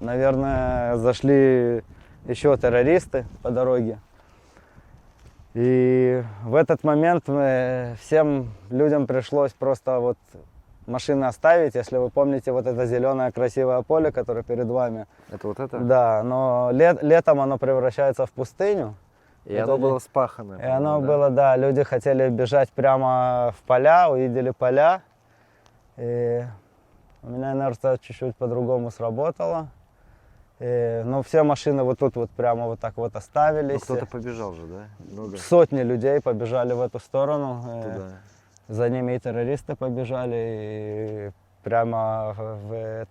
B: наверное, зашли еще террористы по дороге. И в этот момент всем людям пришлось просто вот машины оставить. Если вы помните вот это зеленое красивое поле, которое перед вами.
F: Это вот это?
B: Да, но летом оно превращается в пустыню.
F: И оно было вспахано.
B: И оно было, да, люди хотели бежать прямо в поля, увидели поля. И у меня инерция чуть-чуть по-другому сработала. Но все машины вот тут вот прямо вот так вот оставились.
F: Ну, кто-то побежал же, да? Много.
B: Сотни людей побежали в эту сторону.
F: Туда.
B: За ними и террористы побежали. И прямо в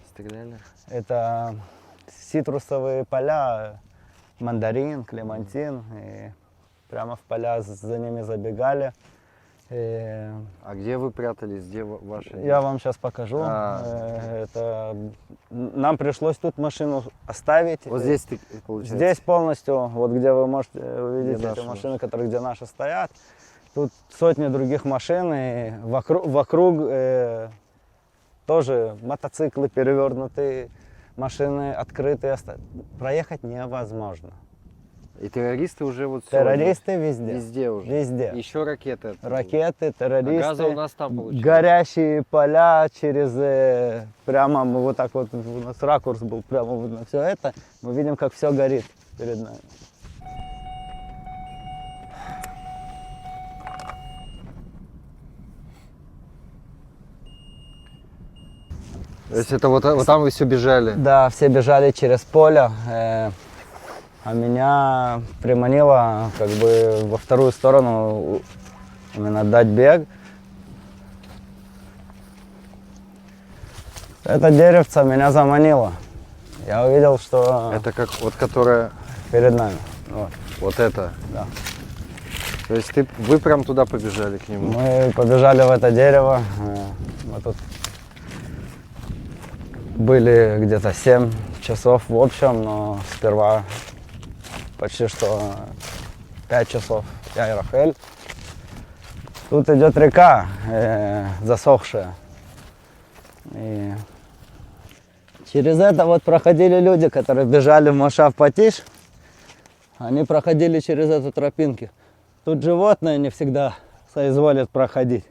F: Стреляли?
B: это цитрусовые поля, мандарин, клементин. И прямо в поля за ними забегали.
F: А где вы прятались? Где ваши?
B: Я вам сейчас покажу. Нам пришлось тут машину оставить.
F: Вот здесь ты, получается?
B: Здесь полностью, вот где вы можете увидеть
F: Где
B: эти
F: наши
B: машины, которые где наши стоят. Тут сотни других машин, и вокруг тоже мотоциклы перевернутые, машины открытые. Проехать невозможно.
F: И террористы уже вот
B: Террористы везде.
F: Везде уже.
B: Везде.
F: Еще ракеты. оттуда.
B: Ракеты, террористы.
F: А газа у нас там получается.
B: Горящие поля через прямо мы вот так вот, у нас ракурс был прямо вот на все это. Мы видим, как все горит перед нами.
F: То есть это вот там вы все бежали?
B: Да, все бежали через поле, а меня приманило как бы во вторую сторону именно дать бег. Это деревце меня заманило. Я увидел, что
F: Это как вот которая
B: перед нами. Вот.
F: вот это.
B: Да.
F: То есть вы прям туда побежали к нему?
B: Мы побежали в это дерево. Мы тут были где-то 7 часов в общем, но сперва почти что 5 часов я и Рахель. Тут идет река, засохшая. И через это вот проходили люди, которые бежали в Мошав Патиш. Они проходили через эту тропинку. Тут животные не всегда соизволят проходить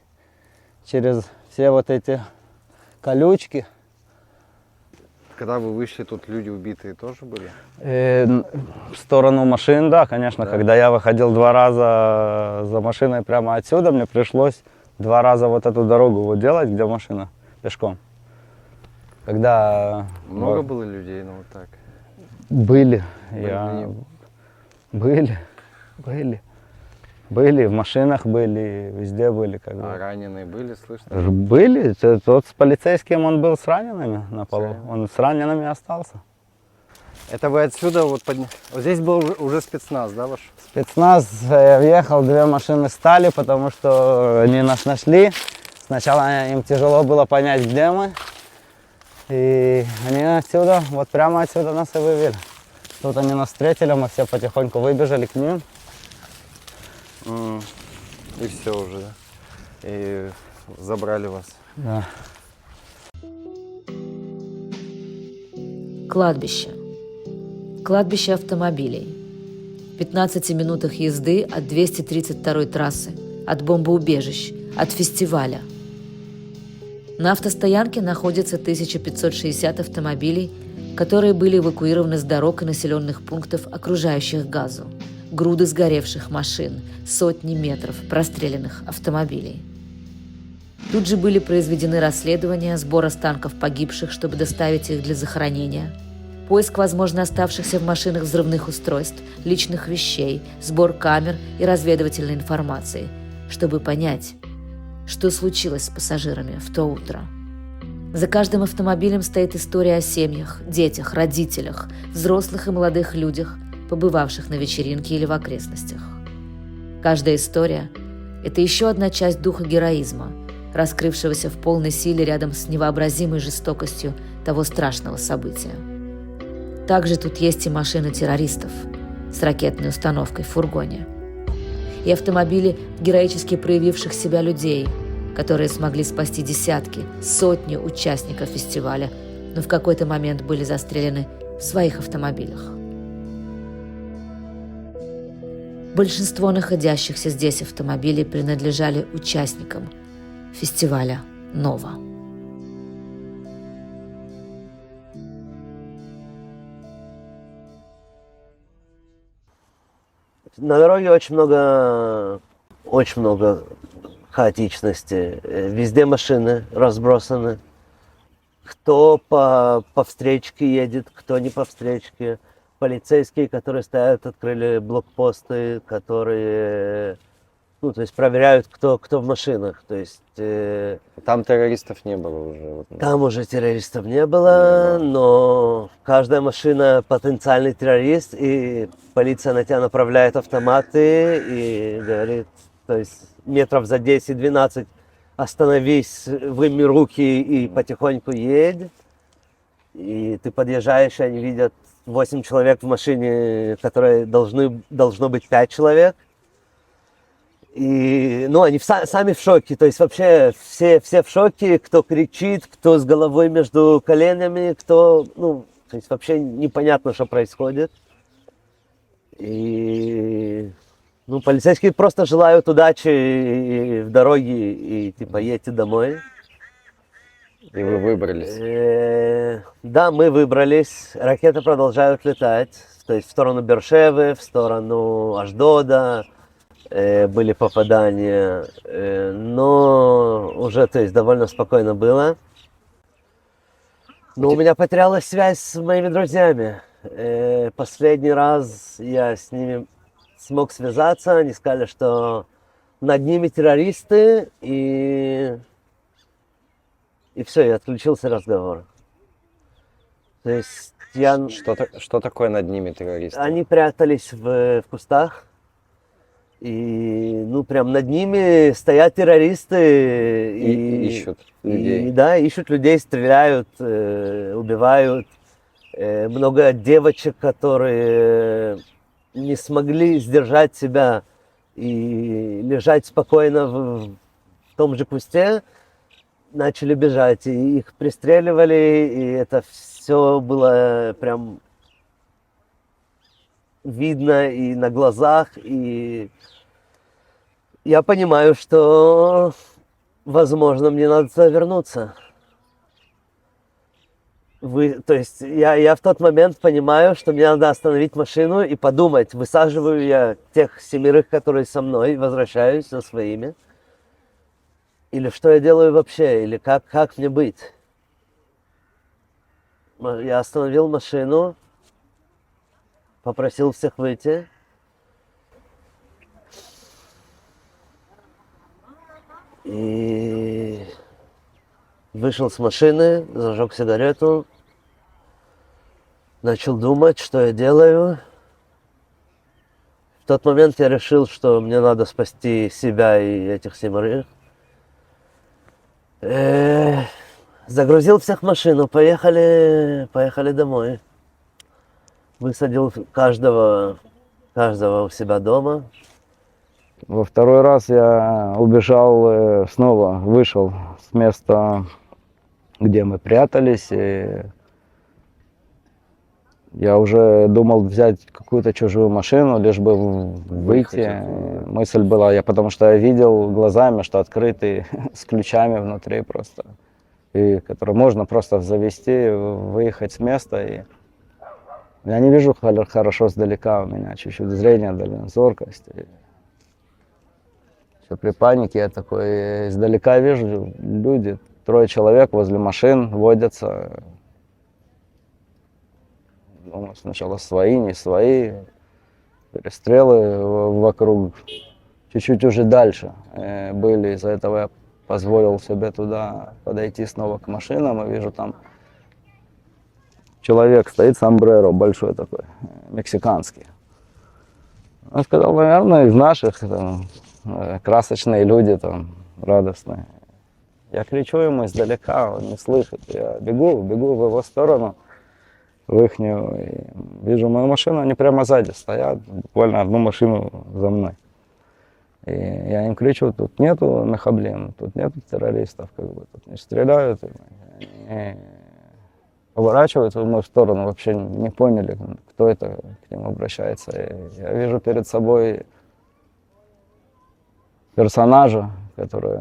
B: через все вот эти колючки.
F: Когда вы вышли, тут люди убитые тоже были?
B: В сторону машин, да, конечно.
F: Да.
B: Когда я выходил 2 раза за машиной прямо отсюда, мне пришлось 2 раза вот эту дорогу вот делать, где машина, пешком. Когда
F: Много
B: вот,
F: было людей, ну вот так?
B: были,
F: Были.
B: были, в машинах были, везде были. Как бы.
F: А раненые были, слышно?
B: Были, тот с полицейским, он был с ранеными на полу,
F: Серьезно?
B: он с ранеными остался.
F: Это вы отсюда вот Вот здесь был уже спецназ, да, ваш?
B: Спецназ въехал, 2 машины стали, потому что они нас нашли. Сначала им тяжело было понять, где мы. И они отсюда, вот прямо отсюда нас и вывели. Тут они нас встретили, мы все потихоньку выбежали к ним.
F: И все уже, да? И забрали вас.
B: Да.
E: Кладбище. Кладбище автомобилей. В 15 минутах езды от 232-й трассы, от бомбоубежищ, от фестиваля. На автостоянке находится 1560 автомобилей, которые были эвакуированы с дорог и населенных пунктов, окружающих Газу. Груды сгоревших машин, сотни метров простреленных автомобилей. Тут же были произведены расследования, сбор останков погибших, чтобы доставить их для захоронения, поиск, возможно, оставшихся в машинах взрывных устройств, личных вещей, сбор камер и разведывательной информации, чтобы понять, что случилось с пассажирами в то утро. За каждым автомобилем стоит история о семьях, детях, родителях, взрослых и молодых людях, побывавших на вечеринке или в окрестностях. Каждая история – это еще одна часть духа героизма, раскрывшегося в полной силе рядом с невообразимой жестокостью того страшного события. Также тут есть и машины террористов с ракетной установкой в фургоне, и автомобили героически проявивших себя людей, которые смогли спасти десятки, сотни участников фестиваля, но в какой-то момент были застрелены в своих автомобилях. Большинство находящихся здесь автомобилей принадлежали участникам фестиваля «Нова».
C: На дороге очень много хаотичности. Везде машины разбросаны. Кто по встречке едет, кто не по встречке. Полицейские, которые стоят, открыли блокпосты, которые, то есть проверяют, кто в машинах. То есть
A: Там террористов не было уже.
C: там уже террористов не было, но каждая машина потенциальный террорист, и полиция на тебя направляет автоматы и говорит, то есть метров за 10-12 остановись, выми руки и потихоньку едь. И ты подъезжаешь, и они видят 8 человек в машине, которые должно быть 5 человек. И, они сами в шоке, то есть вообще все в шоке, кто кричит, кто с головой между коленями, кто, то есть вообще непонятно, что происходит. И, полицейские просто желают удачи в дороге и типа едьте домой.
A: И вы выбрались.
C: Да, мы выбрались, ракеты продолжают летать, то есть в сторону Бершевы, в сторону Ашдода. Были попадания, но уже, то есть, довольно спокойно было. Но у меня потерялась связь с моими друзьями. Последний раз я с ними смог связаться, они сказали, что над ними террористы, и все, и отключился разговор. То есть
A: Что такое над ними террористы?
C: Они прятались в кустах. И, прям над ними стоят террористы
A: И ищут людей.
C: Ищут людей, стреляют, убивают. Много девочек, которые не смогли сдержать себя и лежать спокойно в том же кусте, начали бежать. И их пристреливали, и это все было прям видно и на глазах, и я понимаю, что, возможно, мне надо вернуться. То есть я в тот момент понимаю, что мне надо остановить машину и подумать, высаживаю я тех 7, которые со мной, возвращаюсь со своими, или что я делаю вообще, или как мне быть. Я остановил машину, попросил всех выйти. И вышел с машины, зажег сигарету, начал думать, что я делаю. В тот момент я решил, что мне надо спасти себя и этих 7. Загрузил всех в машину, поехали домой. Высадил каждого у себя дома.
B: Во второй раз я убежал, снова вышел с места, где мы прятались. И Я уже думал взять какую-то чужую машину, лишь бы выйти.
A: оттуда.
B: Мысль была, потому что я видел глазами, что открытый с ключами внутри просто, и который можно просто завести, выехать с места. И я не вижу хорошо сдалека, у меня чуть-чуть зрение, зоркость. Все при панике я такой издалека вижу люди, 3 человек возле машин водятся. Думаю, сначала свои, не свои, перестрелы вокруг. Чуть-чуть уже дальше были, из-за этого я позволил себе туда подойти снова к машинам и вижу там человек стоит, сомбреро большой такой, мексиканский. Он сказал, наверное, из наших, там, красочные люди, там, радостные. Я кричу ему издалека, он не слышит. Я бегу в его сторону, в ихнюю. И вижу мою машину, они прямо сзади стоят, буквально одну машину за мной. И я им кричу, тут нету мехаблин, тут нету террористов, как бы, тут не стреляют. И поворачиваются в мою сторону, вообще не поняли, кто это к ним обращается. И я вижу перед собой персонажа, который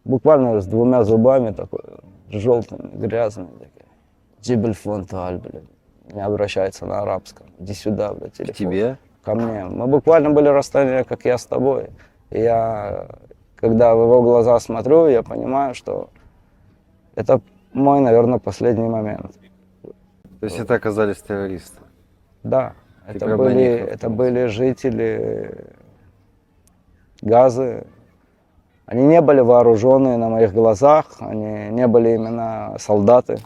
B: буквально с 2 зубами, такой, желтыми, грязными, такие. Джибель Фонталь, блядь. Не обращается на арабском. Иди сюда, блядь,
A: К
B: телефон.
A: тебе?
B: Ко мне. Мы буквально были расстояние, как я с тобой. И я, когда в его глаза смотрю, я понимаю, что это мой, наверное, последний момент.
A: То есть это оказались террористы?
B: Да,
A: Ты
B: это
A: прям на них
B: это
A: наткнулся.
B: были жители Газы. Они не были вооруженные на моих глазах, они не были именно солдаты,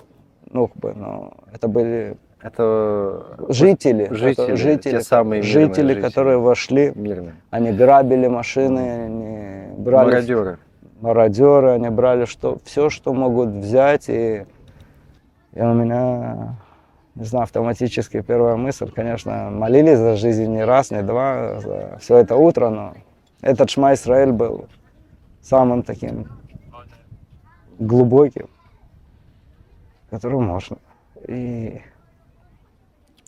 B: ну, как бы, но это были
A: Это
B: жители,
A: жители, те самые мирные
B: жители,
A: жители.
B: которые вошли,
A: Мирные.
B: они грабили машины, они брали
A: Мародеры.
B: они брали все, что могут взять, и у меня, не знаю, автоматически первая мысль, конечно, молились за жизнь не раз, не два, за все это утро, но этот Шма Исраэль был самым таким глубоким, которым можно. И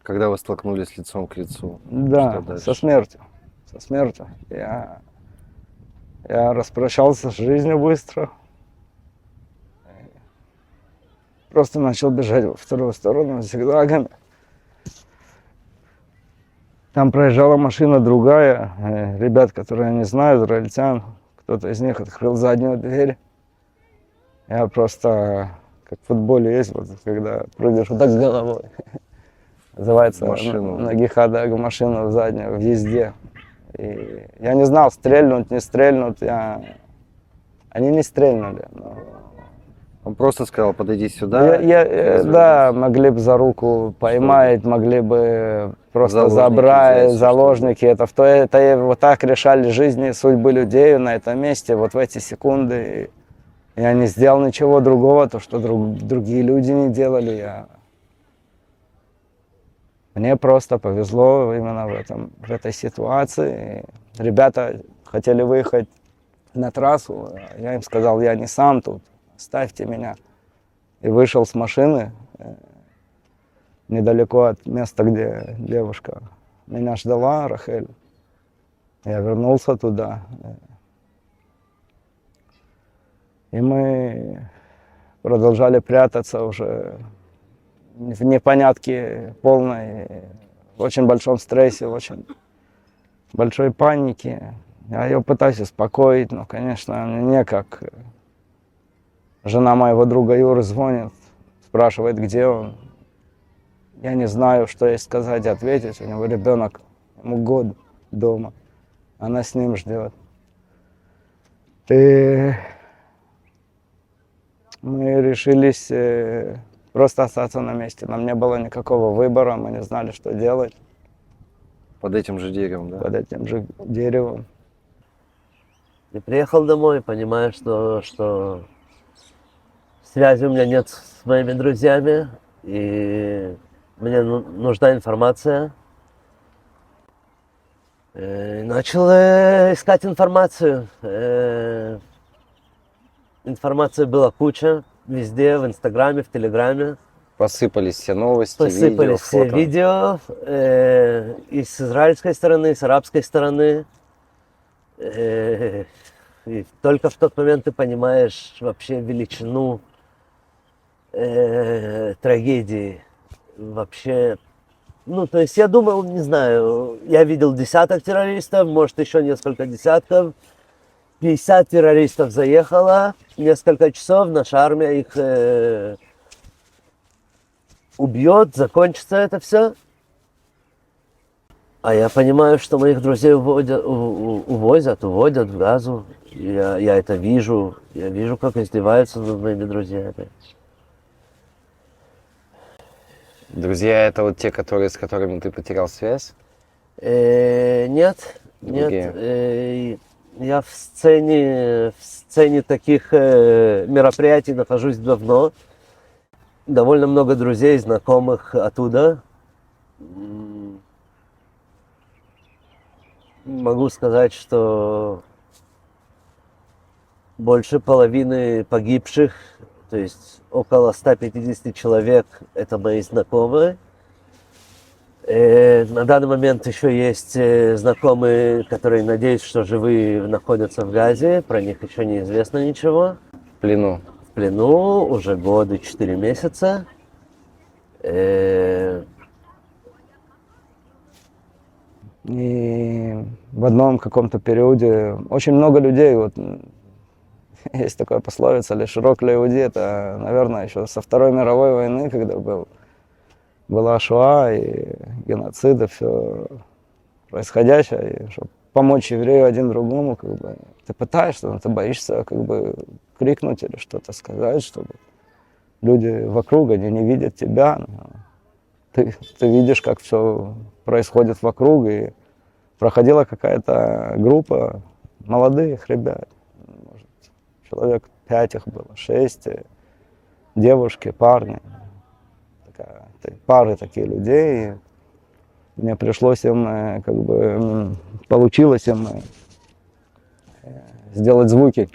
A: Когда вы столкнулись лицом к лицу?
B: да,
A: Что дальше?
B: со смертью. Я распрощался с жизнью быстро. Просто начал бежать во вторую сторону зигзагами. Там проезжала машина другая, ребят, которые я не знаю, израильтян. Кто-то из них открыл заднюю дверь. Я просто, как в футболе есть, вот, когда прыгаешь вот так головой. Называется
A: Машину.
B: нагихада в машину в заднюю, в езде. И я не знал, стрельнут, не стрельнут. Они не стрельнули. Но
A: Он просто сказал, подойди сюда.
B: да, могли бы за руку поймать, могли бы просто
A: Заложники
B: забрать,
A: взять,
B: заложники. Это вот так решали жизни, судьбы людей на этом месте, вот в эти секунды. Я не сделал ничего другого, то, что другие люди не делали. Мне просто повезло именно в этой ситуации. Ребята хотели выехать на трассу, я им сказал, я не сам тут, оставьте меня. И вышел с машины недалеко от места, где девушка меня ждала, Рахель. Я вернулся туда. И мы продолжали прятаться уже в непонятке полной, в очень большом стрессе, в очень большой панике. Я ее пытаюсь успокоить, но, конечно, мне как. Жена моего друга Юры звонит, спрашивает, где он. Я не знаю, что ей сказать, ответить. У него ребенок, ему год дома. Она с ним ждет. И мы решились просто остаться на месте. Нам не было никакого выбора, мы не знали, что делать.
A: Под этим же деревом, да?
B: Под этим же деревом.
C: И приехал домой, понимая, что связи у меня нет с моими друзьями, и мне нужна информация. И начал искать информацию. Информации была куча, везде, в Инстаграме, в Телеграме.
A: Посыпались все новости,
C: Посыпались все
A: фото.
C: видео и с израильской стороны, и с арабской стороны. И только в тот момент ты понимаешь вообще величину трагедии. Вообще, ну, то есть я думал, не знаю, я видел десяток террористов, может, еще несколько десятков. 50 террористов заехало, несколько часов наша армия их убьет, закончится это все. А я понимаю, что моих друзей уводят в Газу. Я это вижу. Я вижу, как издеваются над моими друзьями.
A: Друзья, это вот те, с которыми ты потерял связь?
C: Нет,
A: Другие.
C: нет. Я в сцене таких мероприятий нахожусь давно. Довольно много друзей, знакомых оттуда. Могу сказать, что больше половины погибших, то есть около 150 человек, это мои знакомые. На данный момент еще есть знакомые, которые, надеюсь, что живые, находятся в Газе. Про них еще неизвестно ничего.
A: В плену.
C: В плену уже годы, 4 месяца.
B: И в одном каком-то периоде очень много людей, вот есть такая пословица, «Ле широк ле иуди», это, наверное, еще со Второй мировой войны, когда была Шоа и геноцид, и все происходящее, и чтобы помочь еврею один другому, как бы, ты пытаешься, но ты боишься как бы крикнуть или что-то сказать, чтобы люди вокруг, они не видят тебя, но ты видишь, как все происходит вокруг, и проходила какая-то группа молодых ребят, может, человек 5 их было, 6, девушки, парни, пары такие людей. И мне пришлось им, как бы, получилось им сделать звуки.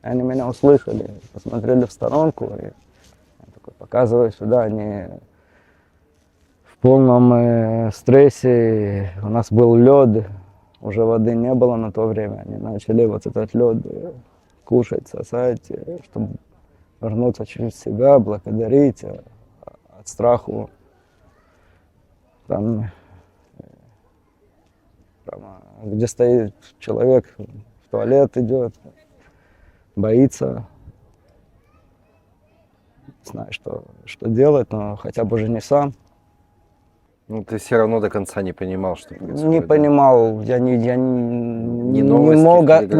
B: Они меня услышали, посмотрели в сторонку, и я такой показываю сюда, они в полном стрессе, у нас был лед, уже воды не было на то время, они начали вот этот лед кушать, сосать, чтобы вернуться через себя, благодарить, от страху. Там, где стоит человек, в туалет идет, боится, не знаю, что делать, но хотя бы уже не сам.
A: Ну, ты все равно до конца не понимал, что происходит.
B: Не понимал, я не
A: новости,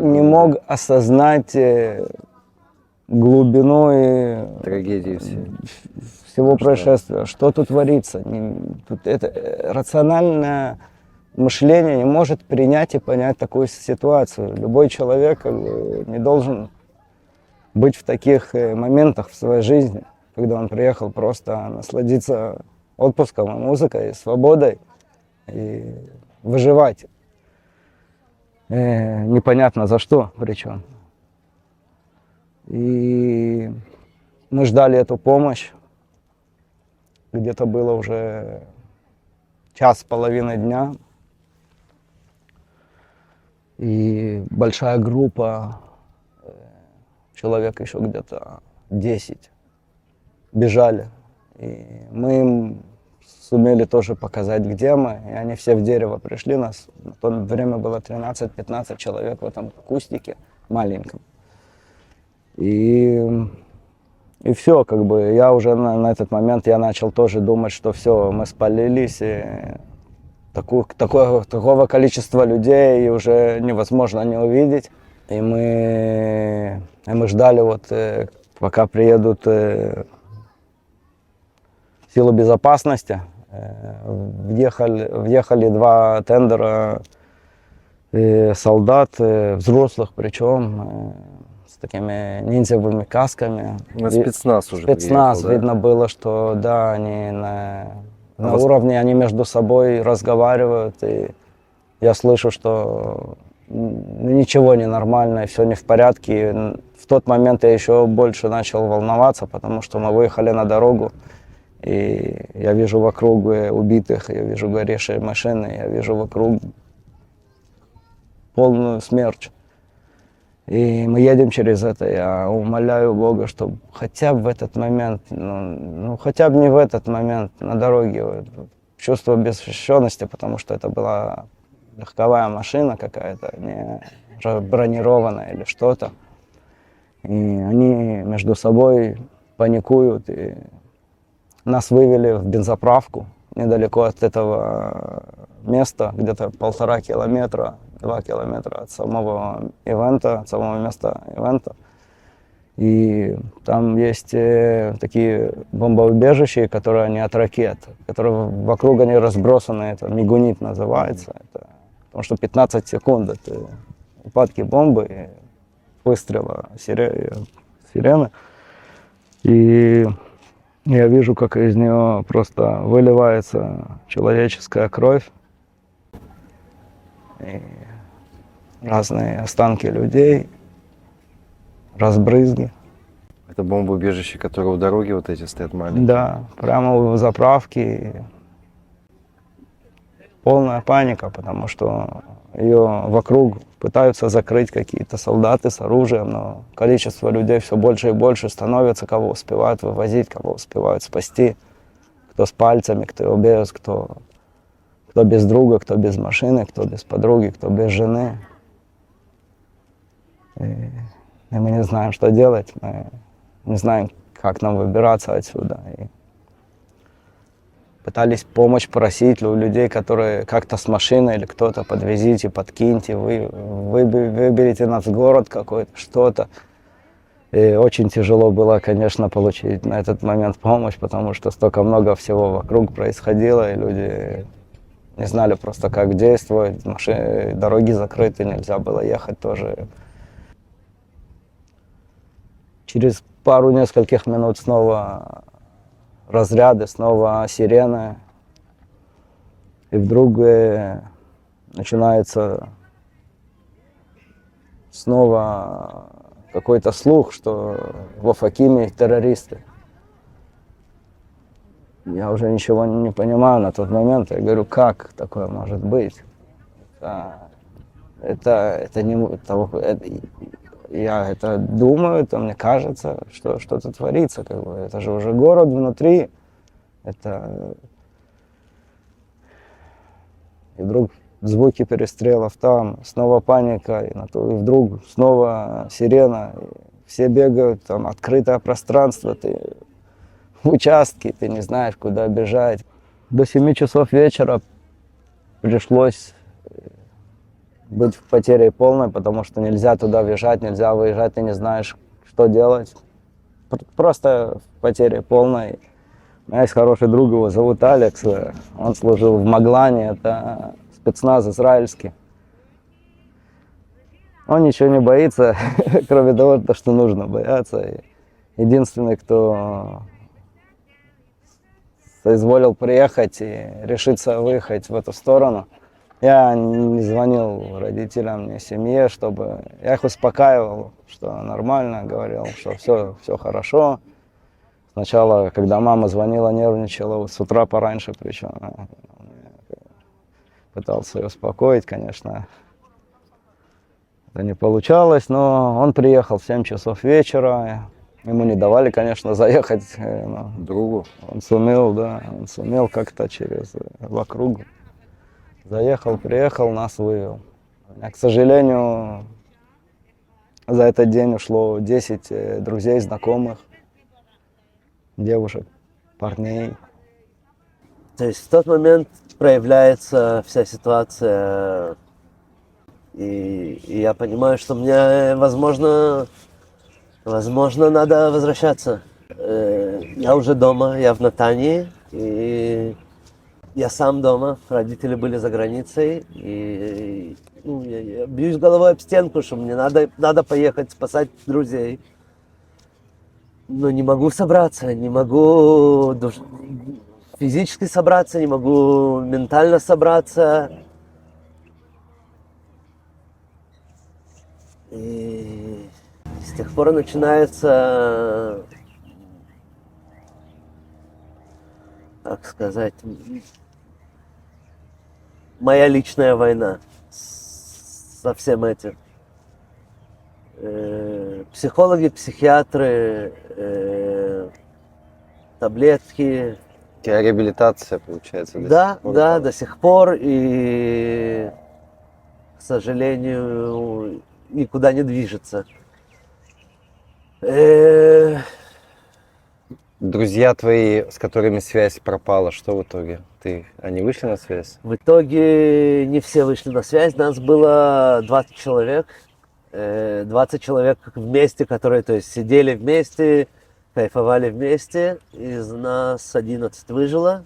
B: не мог осознать глубину и
A: трагедии
B: всего происшествия. Что тут творится? Тут рациональное мышление не может принять и понять такую ситуацию. Любой человек как бы не должен быть в таких моментах в своей жизни, когда он приехал просто насладиться отпуском, музыкой, свободой и выживать. Непонятно за что причем. И мы ждали эту помощь. Где-то было уже 1:30 дня. И большая группа, человек еще где-то 10, бежали. И мы им сумели тоже показать, где мы. И они все в дерево пришли. Нас на то время было 13-15 человек в этом кустике маленьком. И все, как бы, я уже на этот момент я начал тоже думать, что все, мы спалились, и такого количества людей уже невозможно не увидеть. И мы ждали, вот, пока приедут силы безопасности. Въехали 2 тендера солдат, взрослых причем, с такими ниндзевыми касками.
A: Спецназ уже
B: Спецназ,
A: приехал, да?
B: видно было, что да, они на уровне, они между собой разговаривают, и я слышу, что ничего не нормально, все не в порядке. в тот момент я еще больше начал волноваться, потому что мы выехали на дорогу, и я вижу вокруг убитых, я вижу горевшие машины, я вижу вокруг полную смерть. И мы едем через это, я умоляю Бога, чтобы хотя бы в этот момент, ну хотя бы не в этот момент на дороге, чувство беззащищенности, потому что это была легковая машина какая-то, не бронированная или что-то. И они между собой паникуют, и нас вывели в бензоправку недалеко от этого места, где-то 1,5 километра, 2 километра от самого ивента, от самого места ивента. И там есть такие бомбоубежища, которые они от ракет, которые вокруг они разбросаны, это мигунит называется, это, потому что 15 секунд это упадки бомбы, и выстрела сирены. И я вижу, как из нее просто выливается человеческая кровь. И разные останки людей, разбрызги.
A: Это бомбоубежище, которое у дороги вот эти стоят маленькие?
B: Да, прямо у заправки. Полная паника, потому что ее вокруг пытаются закрыть какие-то солдаты с оружием, но количество людей все больше и больше становится, кого успевают вывозить, кого успевают спасти. Кто с пальцами, кто без, кто без друга, кто без машины, кто без подруги, кто без жены. И мы не знаем, что делать, мы не знаем, как нам выбираться отсюда. И пытались помощь просить у людей, которые как-то с машиной или кто-то подвезите, подкиньте, выберите нас в город какой-то, что-то. И очень тяжело было, конечно, получить на этот момент помощь, потому что столько много всего вокруг происходило, и люди не знали просто, как действовать. Дороги закрыты, нельзя было ехать тоже. Через пару нескольких минут снова разряды, снова сирены. И вдруг начинается снова какой-то слух, что в Офакиме террористы. Я уже ничего не понимаю на тот момент. Я говорю, как такое может быть? Это не того. Я это думаю, это мне кажется, что что-то творится. Как бы. Это же уже город внутри. Это... И вдруг звуки перестрелов там, снова паника, и вдруг снова сирена. Все бегают, там открытое пространство, ты в участке, ты не знаешь, куда бежать. До 7 часов вечера пришлось быть в потере полной, потому что нельзя туда въезжать, нельзя выезжать, ты не знаешь, что делать. Просто в потере полной. У меня есть хороший друг, его зовут Алекс, он служил в Маглане, это спецназ израильский. Он ничего не боится, кроме того, что нужно бояться. Единственный, кто соизволил приехать и решиться выехать в эту сторону. Я не звонил родителям, ни семье, чтобы... Я их успокаивал, что нормально, говорил, что все хорошо. Сначала, когда мама звонила, нервничала, с утра пораньше причем. Пытался ее успокоить, конечно. Это не получалось, но он приехал в 7 часов вечера. Ему не давали, конечно, заехать. Но
A: Другу?
B: он сумел как-то вокруг. Заехал, приехал, нас вывел. К сожалению, за этот день ушло 10 друзей, знакомых, девушек, парней.
C: То есть в тот момент проявляется вся ситуация, и я понимаю, что мне, возможно, надо возвращаться. Я уже дома, я в Натании, и я сам дома, родители были за границей, и я бьюсь головой об стенку, что мне надо поехать спасать друзей. Но не могу собраться, не могу физически собраться, не могу ментально собраться. И тех пор начинается, как сказать, моя личная война со всем этим. Психологи, психиатры, таблетки.
A: У тебя реабилитация, получается?
C: Да, да, до сих пор. И, к сожалению, никуда не движется.
A: Друзья твои, с которыми связь пропала, что в итоге? Они вышли на связь?
C: В итоге не все вышли на связь. Нас было 20 человек. 20 человек вместе, которые, то есть, сидели вместе, кайфовали вместе. Из нас 11 выжило.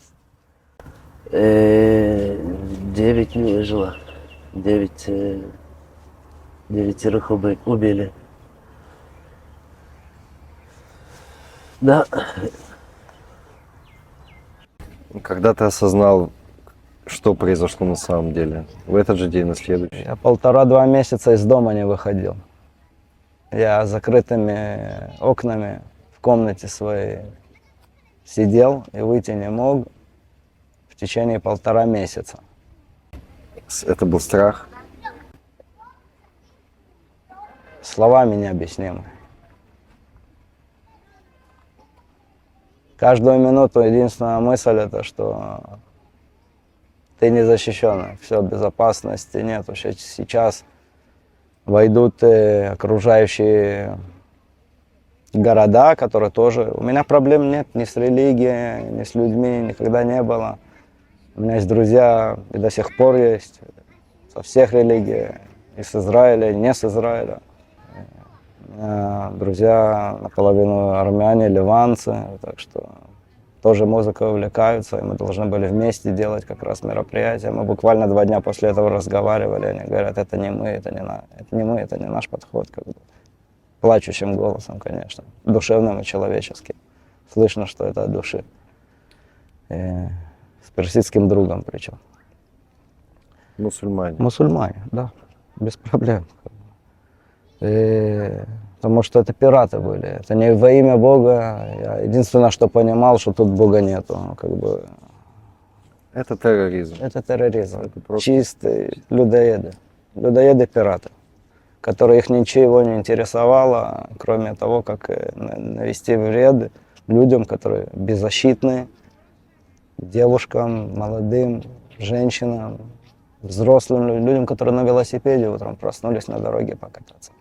C: 9 не выжило. 9 убили. Да.
A: Когда ты осознал, что произошло на самом деле? В этот же день, на следующий?
B: Я 1,5-2 месяца из дома не выходил. Я с закрытыми окнами в комнате своей сидел и выйти не мог в течение 1,5 месяца.
A: Это был страх?
B: Словами необъяснимы. Каждую минуту единственная мысль это, что ты не защищен, все, безопасности нет. Сейчас войдут окружающие города, которые тоже... У меня проблем нет ни с религией, ни с людьми, никогда не было. У меня есть друзья, и до сих пор есть, со всех религий, и с Израиля, и не с Израиля. У меня друзья наполовину армяне, ливанцы, так что тоже музыкой увлекаются, и мы должны были вместе делать как раз мероприятие. Мы буквально 2 дня после этого разговаривали, они говорят, это не мы, это не наш подход, как бы. Плачущим голосом, конечно, душевным и человеческим. Слышно, что это от души. И с персидским другом причем.
A: Мусульмане.
B: Мусульмане, да, без проблем. Потому что это пираты были. Это не во имя Бога. Я единственное, что понимал, что тут Бога нету. Как бы.
A: Это терроризм.
B: Это терроризм.
A: Это просто...
B: Чистые людоеды. Людоеды-пираты, которые их ничего не интересовало, кроме того, как навести вред людям, которые беззащитны, девушкам, молодым, женщинам, взрослым людям, которые на велосипеде утром проснулись на дороге покататься.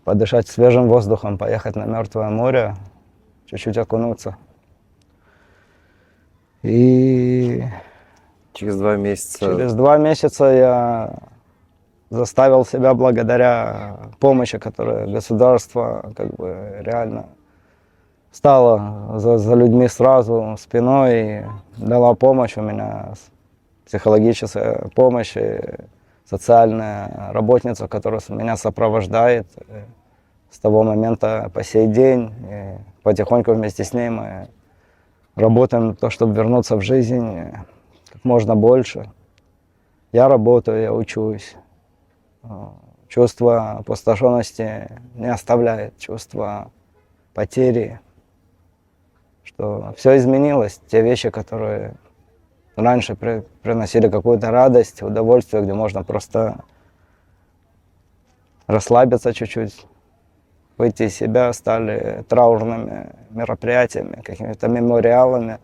B: Подышать свежим воздухом, поехать на Мертвое море, чуть-чуть окунуться. И
A: Через 2 месяца...
B: через 2 месяца я заставил себя, благодаря помощи, которую государство как бы реально стало за людьми сразу спиной и дала помощь. У меня психологическая помощь, и социальная работница, которая меня сопровождает с того момента по сей день. И потихоньку вместе с ней мы работаем на то, чтобы вернуться в жизнь как можно больше. Я работаю, я учусь. Чувство опустошенности не оставляет, чувство потери, что все изменилось. Те вещи, которые раньше приносили какую-то радость, удовольствие, где можно просто расслабиться чуть-чуть, выйти из себя, стали траурными мероприятиями, какими-то мемориалами.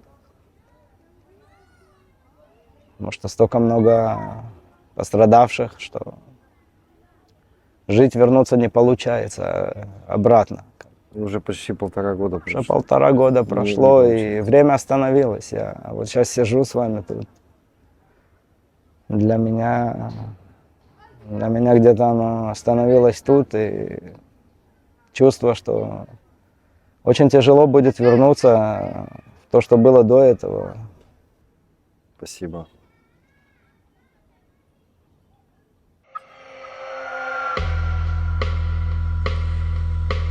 B: Потому что столько много пострадавших, что жить, вернуться не получается обратно.
A: Уже почти 1,5 года прошло.
B: Уже 1,5 года прошло, и время остановилось. Я вот сейчас сижу с вами тут. Для меня где-то оно остановилось тут, и чувство, что очень тяжело будет вернуться в то, что было до этого.
A: Спасибо.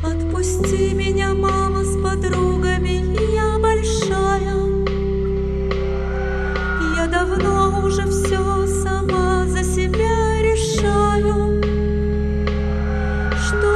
G: Отпусти меня, мама, с подругами, я большая. Я давно уже все сама за себя решаю. Что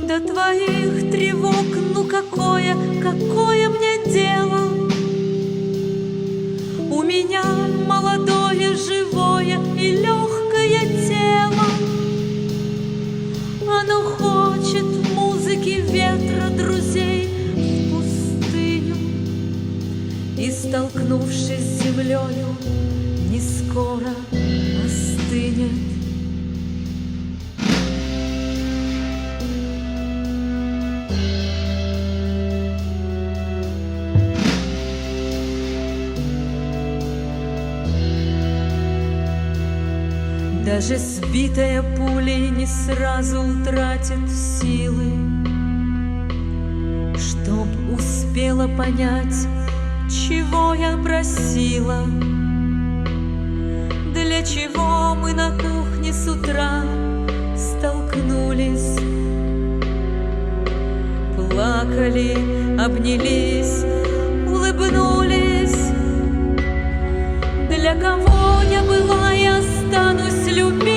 G: До твоих тревог, ну какое мне дело? У меня молодое, живое и легкое тело. Оно хочет музыки, ветра, друзей в пустыню. И, столкнувшись с землею, не скоро остынет. Даже сбитая пулей не сразу утратит силы, чтоб успела понять, чего я просила. Для чего мы на кухне с утра столкнулись, плакали, обнялись, улыбнулись. Для кого я была и останусь любить?